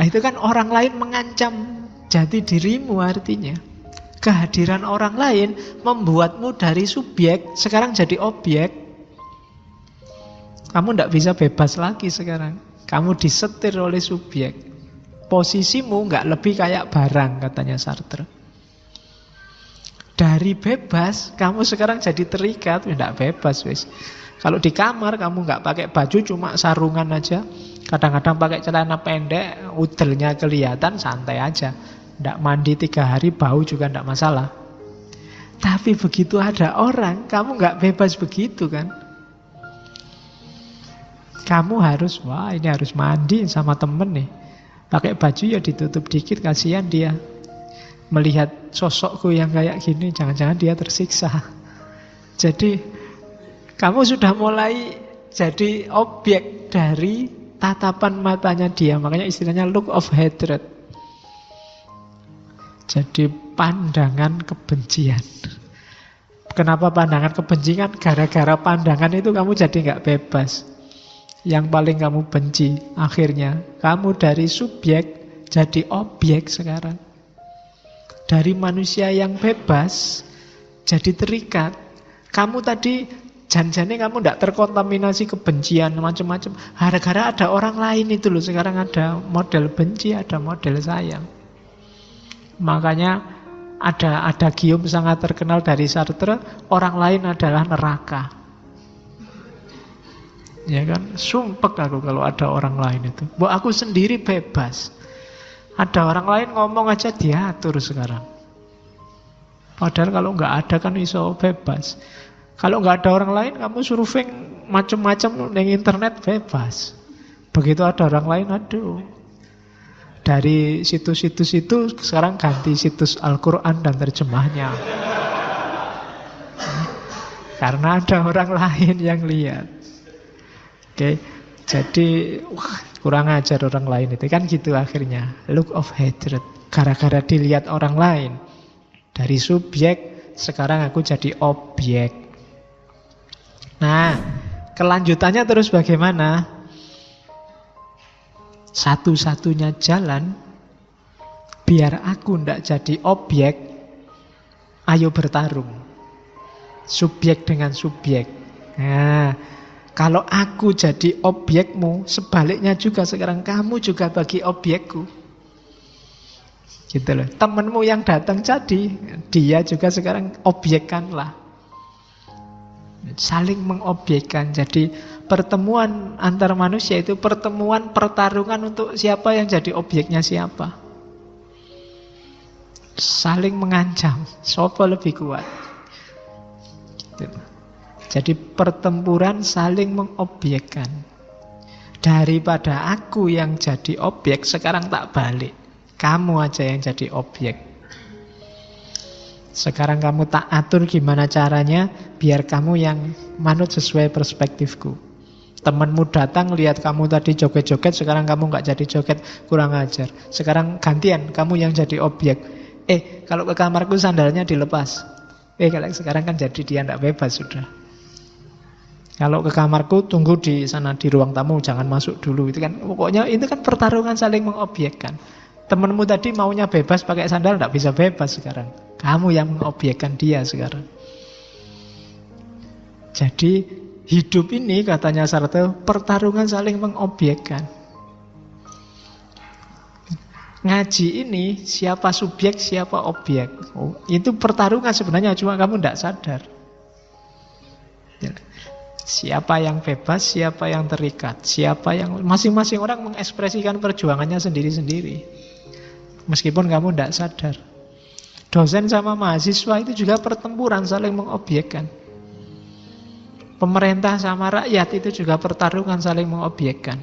Nah, itu kan orang lain mengancam jati dirimu artinya. Kehadiran orang lain membuatmu dari subjek sekarang jadi objek. Kamu tidak bisa bebas lagi sekarang. Kamu disetir oleh subjek. Posisimu nggak lebih kayak barang, katanya Sartre. Dari bebas, kamu sekarang jadi terikat. Tidak bebas, wis. Kalau di kamar kamu nggak pakai baju, cuma sarungan aja. Kadang-kadang pakai celana pendek, udelnya kelihatan, santai aja. Tidak mandi 3 hari, bau juga tidak masalah. Tapi begitu ada orang, kamu nggak bebas begitu kan. Kamu harus, wah ini harus mandi sama temen nih. Pakai baju ya ditutup dikit, kasihan dia. Melihat sosokku yang kayak gini, jangan-jangan dia tersiksa. Jadi, kamu sudah mulai jadi objek dari tatapan matanya dia. Makanya istilahnya look of hatred. Jadi pandangan kebencian. Kenapa pandangan kebencian? Gara-gara pandangan itu kamu jadi nggak bebas. Yang paling kamu benci, akhirnya kamu dari subjek jadi objek sekarang. Dari manusia yang bebas jadi terikat. Kamu tadi janjinya kamu tidak terkontaminasi kebencian macam-macam. Gara-gara ada orang lain itu loh. Sekarang ada model benci, ada model sayang. Makanya ada gium sangat terkenal dari Sartre, orang lain adalah neraka. Ya kan, sumpek aku kalau ada orang lain itu. Aku sendiri bebas. Ada orang lain ngomong aja diatur sekarang. Padahal kalau nggak ada kan iso bebas. Kalau nggak ada orang lain, kamu surfing macam-macam di internet bebas. Begitu ada orang lain, aduh. Dari situs-situs itu sekarang ganti situs Al-Quran dan terjemahnya. Karena ada orang lain yang lihat. Oke, jadi kurang ajar orang lain itu kan gitu akhirnya. Look of hatred. Gara-gara dilihat orang lain. Dari subjek sekarang aku jadi objek. Nah, kelanjutannya terus bagaimana? Satu-satunya jalan biar aku tidak jadi objek, ayo bertarung. Subjek dengan subjek. Nah, kalau aku jadi objekmu, sebaliknya juga sekarang kamu juga bagi objekku. Gitu loh. Temanmu yang datang jadi, dia juga sekarang objekkanlah. Saling mengobjekkan. Jadi pertemuan antar manusia itu pertemuan pertarungan untuk siapa yang jadi objeknya siapa. Saling mengancam, siapa lebih kuat. Gitu. Jadi pertempuran saling mengobjekkan. Daripada aku yang jadi objek, sekarang tak balik. Kamu aja yang jadi objek. Sekarang kamu tak atur gimana caranya biar kamu yang manut sesuai perspektifku. Temanmu datang lihat kamu tadi joget-joget, sekarang kamu nggak jadi joget, kurang ajar. Sekarang gantian kamu yang jadi objek. Kalau ke kamarku sandalnya dilepas. Kalau sekarang kan jadi dia nggak bebas sudah. Kalau ke kamarku tunggu di sana di ruang tamu, jangan masuk dulu. Itu kan pokoknya itu kan pertarungan saling mengobjekkan. Temanmu tadi maunya bebas pakai sandal, nggak bisa bebas sekarang. Kamu yang mengobjekkan dia sekarang. Jadi hidup ini katanya Sartre pertarungan saling mengobjekkan. Ngaji ini siapa subjek, siapa objek. Oh, itu pertarungan sebenarnya, cuma kamu tidak sadar. Siapa yang bebas, siapa yang terikat, siapa yang masing-masing orang mengekspresikan perjuangannya sendiri-sendiri. Meskipun kamu tidak sadar. Dosen sama mahasiswa itu juga pertempuran saling mengobjekkan. Pemerintah sama rakyat itu juga pertarungan saling mengobjekkan.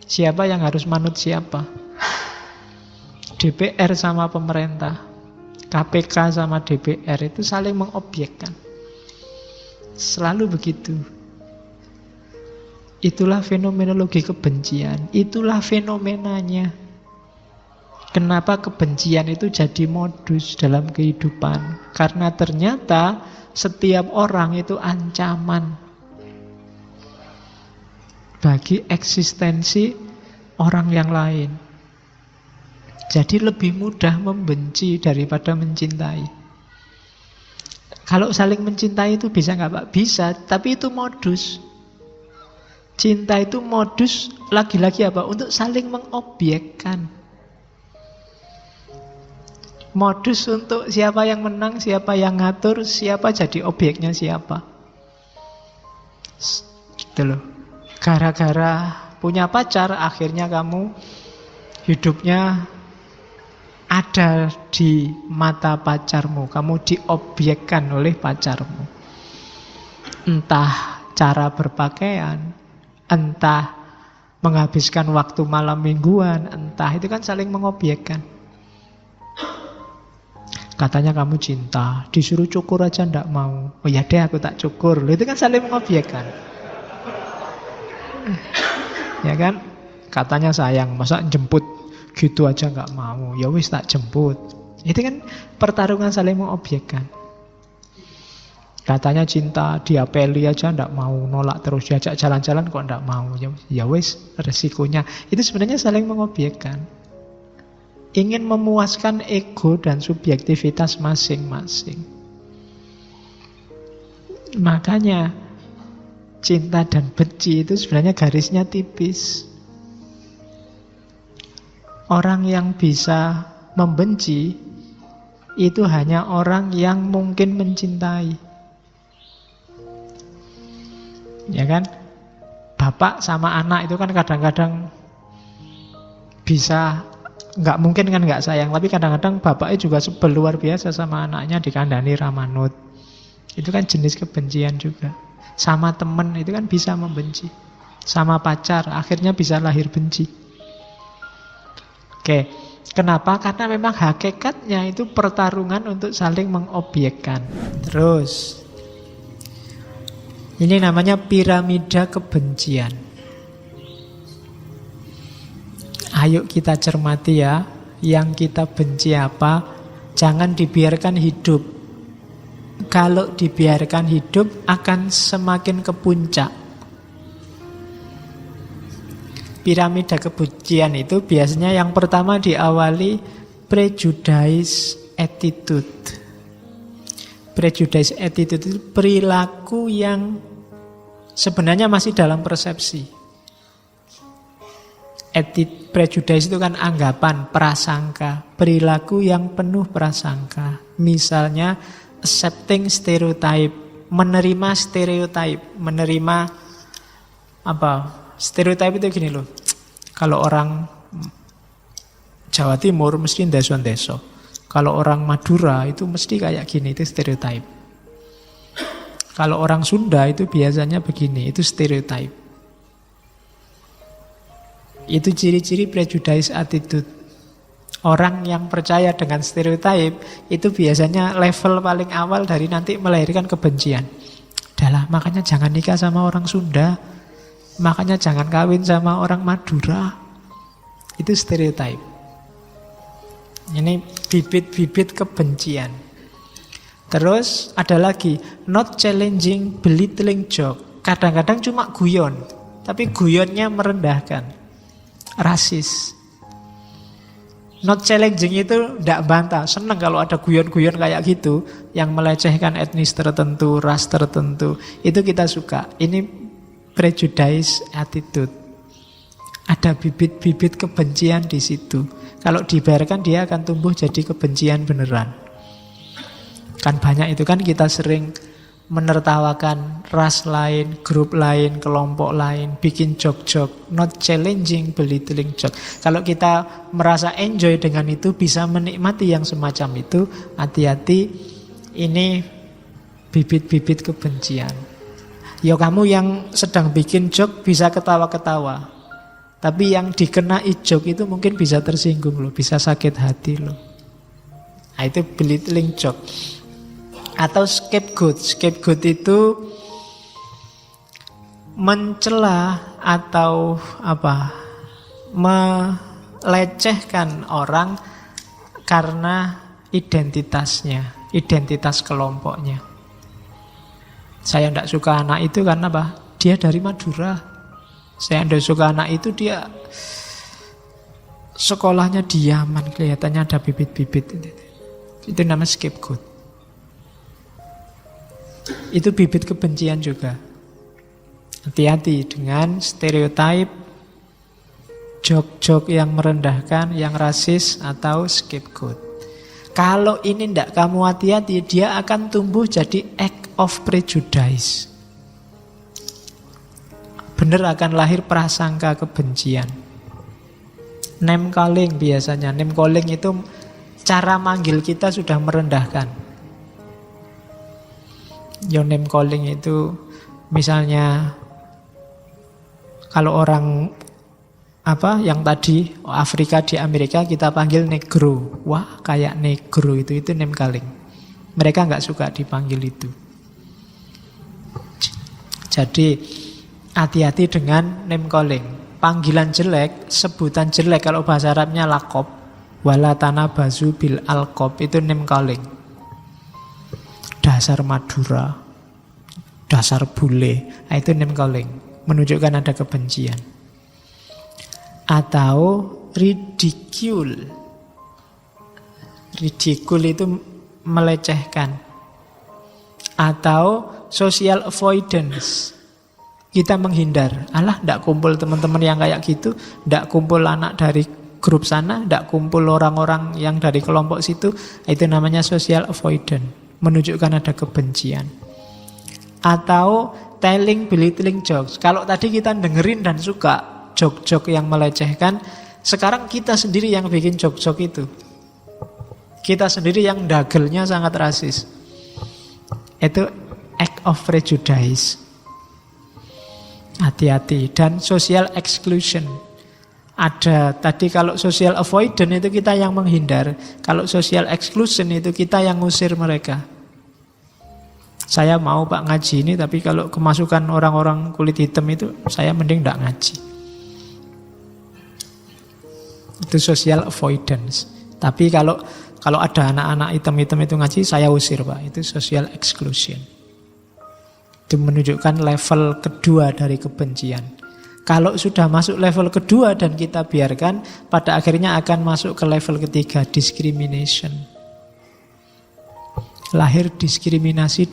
Siapa yang harus manut siapa? DPR sama pemerintah, KPK sama DPR itu saling mengobjekkan. Selalu begitu. Itulah fenomenologi kebencian. Itulah fenomenanya. Kenapa kebencian itu jadi modus dalam kehidupan? Karena ternyata setiap orang itu ancaman bagi eksistensi orang yang lain. Jadi lebih mudah membenci daripada mencintai. Kalau saling mencintai itu bisa nggak Pak? Bisa, tapi itu modus. Cinta itu modus lagi-lagi apa? Untuk saling mengobjekkan. Modus untuk siapa yang menang, siapa yang ngatur, siapa jadi objeknya siapa. Gitu loh. Gara-gara punya pacar, akhirnya kamu hidupnya ada di mata pacarmu. Kamu diobjekkan oleh pacarmu. Entah cara berpakaian, entah menghabiskan waktu malam mingguan, entah itu kan saling mengobjekkan. Katanya kamu cinta, disuruh cukur aja ndak mau. Oh ya deh aku tak cukur. Itu kan saling mengobjekkan. Ya kan? Katanya sayang, masa jemput gitu aja nggak mau. Ya wis tak jemput. Itu kan pertarungan saling mengobjekkan. Katanya cinta, diapeli aja ndak mau, nolak terus, diajak jalan-jalan kok ndak mau. Ya wis resikonya. Itu sebenarnya saling mengobjekkan. Ingin memuaskan ego dan subjektivitas masing-masing. Makanya cinta dan benci itu sebenarnya garisnya tipis. Orang yang bisa membenci itu hanya orang yang mungkin mencintai. Ya kan? Bapak sama anak itu kan kadang-kadang bisa, nggak mungkin kan nggak sayang, tapi kadang-kadang bapaknya juga sebel luar biasa sama anaknya, dikandani ramanut. Itu kan jenis kebencian juga. Sama temen itu kan bisa membenci. Sama pacar akhirnya bisa lahir benci. Oke, kenapa? Karena memang hakikatnya itu pertarungan untuk saling mengobjekkan. Terus, ini namanya piramida kebencian. Ayo kita cermati ya, yang kita benci apa, jangan dibiarkan hidup. Kalau dibiarkan hidup akan semakin ke puncak. Piramida kebencian itu biasanya yang pertama diawali prejudice attitude. Prejudice attitude itu perilaku yang sebenarnya masih dalam persepsi. Prejudice itu kan anggapan, prasangka, perilaku yang penuh prasangka. Misalnya accepting stereotype, menerima stereotype, menerima apa? Stereotype itu gini loh. Kalau orang Jawa Timur mesti ndeso-ndeso. Kalau orang Madura itu mesti kayak gini, itu stereotype. Kalau orang Sunda itu biasanya begini, itu stereotype. Itu ciri-ciri prejudice attitude. Orang yang percaya dengan stereotype itu biasanya level paling awal dari nanti melahirkan kebencian. Adalah makanya jangan nikah sama orang Sunda. Makanya jangan kawin sama orang Madura. Itu stereotype. Ini bibit-bibit kebencian. Terus ada lagi not challenging, belittling joke. Kadang-kadang cuma guyon, tapi guyonnya merendahkan. Rasis. Not challenging itu tidak bantah. Senang kalau ada guyon-guyon kayak gitu yang melecehkan etnis tertentu, ras tertentu. Itu kita suka. Ini prejudice attitude. Ada bibit-bibit kebencian di situ. Kalau dibiarkan dia akan tumbuh jadi kebencian beneran. Kan banyak itu kan kita sering menertawakan ras lain, grup lain, kelompok lain, bikin joke-joke, not challenging, belittling joke. Kalau kita merasa enjoy dengan itu, bisa menikmati yang semacam itu, hati-hati, ini bibit-bibit kebencian. Ya kamu yang sedang bikin joke bisa ketawa-ketawa, tapi yang dikenai joke itu mungkin bisa tersinggung loh, bisa sakit hati loh. Nah, itu belittling joke. Atau scapegoat. Scapegoat itu mencela atau melecehkan orang karena identitasnya, identitas kelompoknya. Saya tidak suka anak itu karena apa? Dia dari Madura. Saya tidak suka anak itu, dia sekolahnya di Yaman, kelihatannya ada bibit-bibit. Itu namanya scapegoat. Itu bibit kebencian juga. Hati-hati dengan stereotip, joke-joke yang merendahkan, yang rasis, atau scapegoat. Kalau ini tidak kamu hati-hati, dia akan tumbuh jadi act of prejudice. Benar akan lahir prasangka kebencian. Name calling biasanya. Name calling itu cara manggil kita sudah merendahkan. Your name calling itu misalnya kalau orang yang tadi Afrika di Amerika kita panggil negro. Wah, kayak negro itu name calling. Mereka nggak suka dipanggil itu. Jadi hati-hati dengan name calling. Panggilan jelek, sebutan jelek kalau bahasa Arabnya lakob. Wala tanabazu bil alqab, itu name calling. Dasar Madura, dasar bule, itu name calling, menunjukkan ada kebencian. Atau ridicule. Ridicule itu melecehkan. Atau social avoidance, kita menghindar. Alah, tidak kumpul teman-teman yang kayak gitu, tidak kumpul anak dari grup sana, tidak kumpul orang-orang yang dari kelompok situ. Itu namanya social avoidance, menunjukkan ada kebencian. Atau telling belittling jokes. Kalau tadi kita dengerin dan suka joke-joke yang melecehkan, sekarang kita sendiri yang bikin joke-joke itu. Kita sendiri yang dagelnya sangat rasis. Itu act of prejudice. Hati-hati. Dan social exclusion. Ada tadi kalau social avoidance itu kita yang menghindar. Kalau social exclusion itu kita yang ngusir mereka. Saya mau Pak ngaji ini, tapi kalau kemasukan orang-orang kulit hitam itu saya mending tidak ngaji. Itu social avoidance. Tapi kalau ada anak-anak hitam-hitam itu ngaji, saya usir Pak. Itu social exclusion. Itu menunjukkan level kedua dari kebencian. Kalau sudah masuk level kedua dan kita biarkan, pada akhirnya akan masuk ke level ketiga, discrimination. Lahir diskriminasi.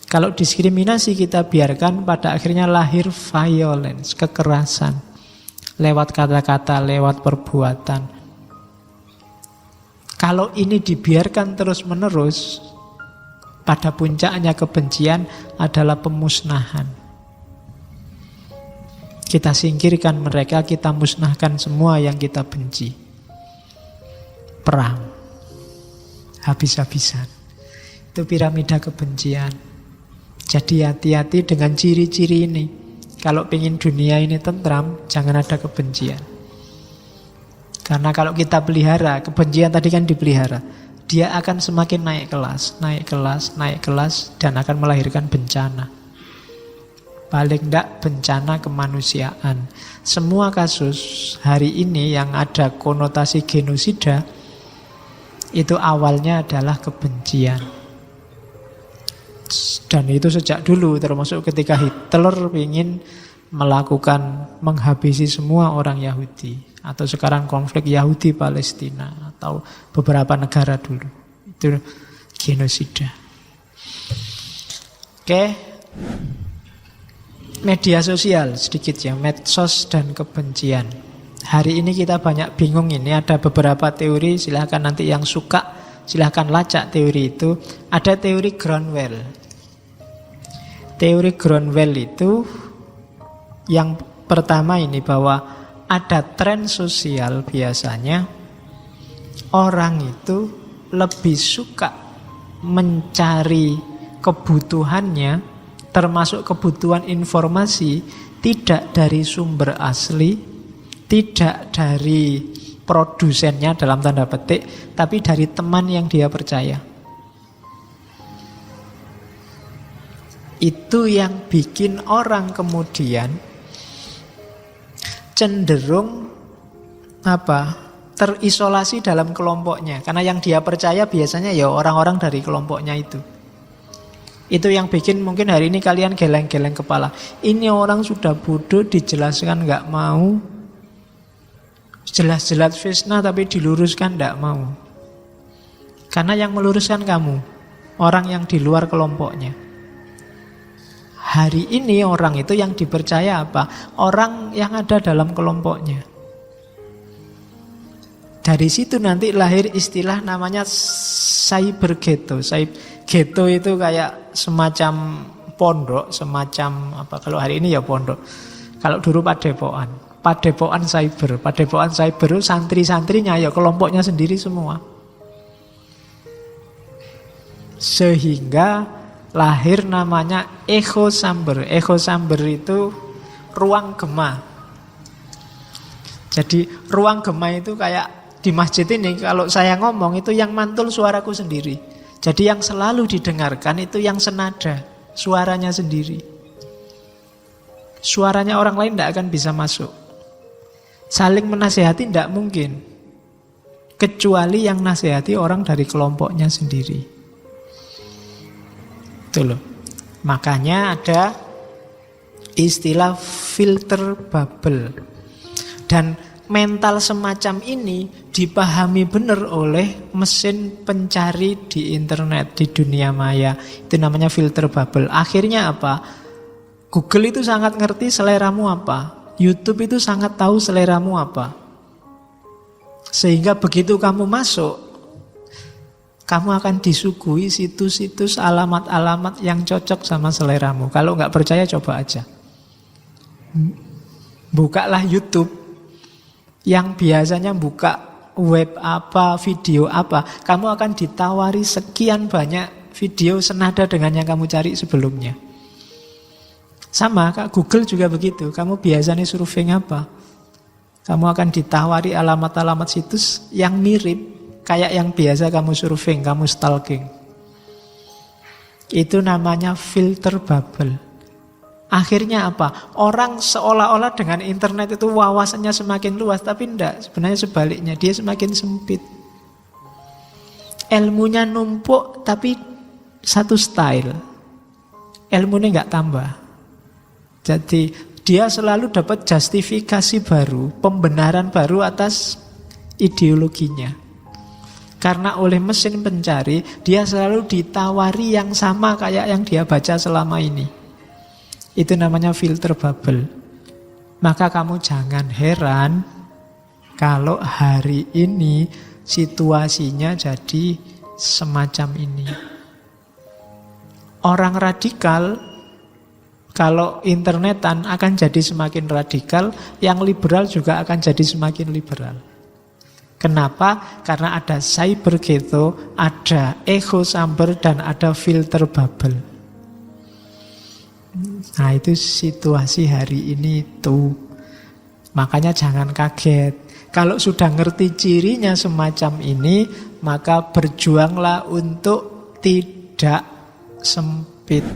Kalau diskriminasi kita biarkan, pada akhirnya lahir violence, kekerasan. Lewat kata-kata, lewat perbuatan. Kalau ini dibiarkan terus-menerus, pada puncaknya kebencian adalah pemusnahan. Kita singkirkan mereka, kita musnahkan semua yang kita benci. Perang. Habis-habisan. Itu piramida kebencian. Jadi hati-hati dengan ciri-ciri ini. Kalau ingin dunia ini tentram, jangan ada kebencian. Karena kalau kita pelihara, kebencian tadi kan dipelihara, dia akan semakin naik kelas, dan akan melahirkan bencana. Paling tidak bencana kemanusiaan. Semua kasus hari ini yang ada konotasi genosida, itu awalnya adalah kebencian. Dan itu sejak dulu, termasuk ketika Hitler ingin menghabisi semua orang Yahudi. Atau sekarang konflik Yahudi Palestina atau beberapa negara dulu. Itu genosida. Oke. Media sosial sedikit ya, medsos dan kebencian. Hari ini kita banyak bingung ini, ada beberapa teori, silahkan nanti yang suka silahkan lacak teori itu. Ada teori Groundwell. Teori Groundwell itu yang pertama ini, bahwa ada tren sosial biasanya orang itu lebih suka mencari kebutuhannya, termasuk kebutuhan informasi, tidak dari sumber asli, tidak dari produsennya dalam tanda petik, tapi dari teman yang dia percaya. Itu yang bikin orang kemudian cenderung terisolasi dalam kelompoknya, karena yang dia percaya biasanya ya orang-orang dari kelompoknya itu. Itu yang bikin mungkin hari ini kalian geleng-geleng kepala. Ini orang sudah bodoh, dijelaskan nggak mau, jelas-jelas fitnah tapi diluruskan nggak mau. Karena yang meluruskan kamu, orang yang di luar kelompoknya. Hari ini orang itu yang dipercaya apa? Orang yang ada dalam kelompoknya. Dari situ nanti lahir istilah namanya cyber ghetto. Ghetto itu kayak semacam pondok, semacam apa? Kalau hari ini ya pondok. Kalau dulu padepokan. Padepokan cyber. Padepokan cyber itu santri-santrinya ya kelompoknya sendiri semua. Sehingga lahir namanya echo chamber. Echo chamber itu ruang gema. Jadi ruang gema itu kayak di masjid ini, kalau saya ngomong itu yang mantul suaraku sendiri. Jadi yang selalu didengarkan itu yang senada, suaranya sendiri. Suaranya orang lain tidak akan bisa masuk. Saling menasehati tidak mungkin, kecuali yang nasihati orang dari kelompoknya sendiri. Itu loh. Makanya ada istilah filter bubble. Dan mental semacam ini dipahami benar oleh mesin pencari di internet, di dunia maya. Itu namanya filter bubble. Akhirnya apa? Google itu sangat ngerti seleramu apa. YouTube itu sangat tahu seleramu apa. Sehingga begitu kamu masuk, kamu akan disuguhi situs-situs, alamat-alamat yang cocok sama seleramu. Kalau nggak percaya coba aja. Bukalah YouTube. Yang biasanya buka web apa, video apa, kamu akan ditawari sekian banyak video senada dengan yang kamu cari sebelumnya. Sama, Kak, Google juga begitu. Kamu biasanya surfing apa? Kamu akan ditawari alamat-alamat situs yang mirip kayak yang biasa kamu surfing, kamu stalking. Itu namanya filter bubble. Akhirnya apa? Orang seolah-olah dengan internet itu wawasannya semakin luas, tapi enggak. Sebenarnya sebaliknya, dia semakin sempit. Ilmunya numpuk, tapi satu style. Ilmunya enggak tambah. Jadi dia selalu dapat justifikasi baru, pembenaran baru atas ideologinya. Karena oleh mesin pencari, dia selalu ditawari yang sama kayak yang dia baca selama ini. Itu namanya filter bubble. Maka kamu jangan heran kalau hari ini situasinya jadi semacam ini. Orang radikal, kalau internetan akan jadi semakin radikal, yang liberal juga akan jadi semakin liberal. Kenapa? Karena ada cyber ghetto, ada echo chamber, dan ada filter bubble. Nah, itu situasi hari ini tuh. Makanya jangan kaget. Kalau sudah ngerti cirinya semacam ini, maka berjuanglah untuk tidak sempit.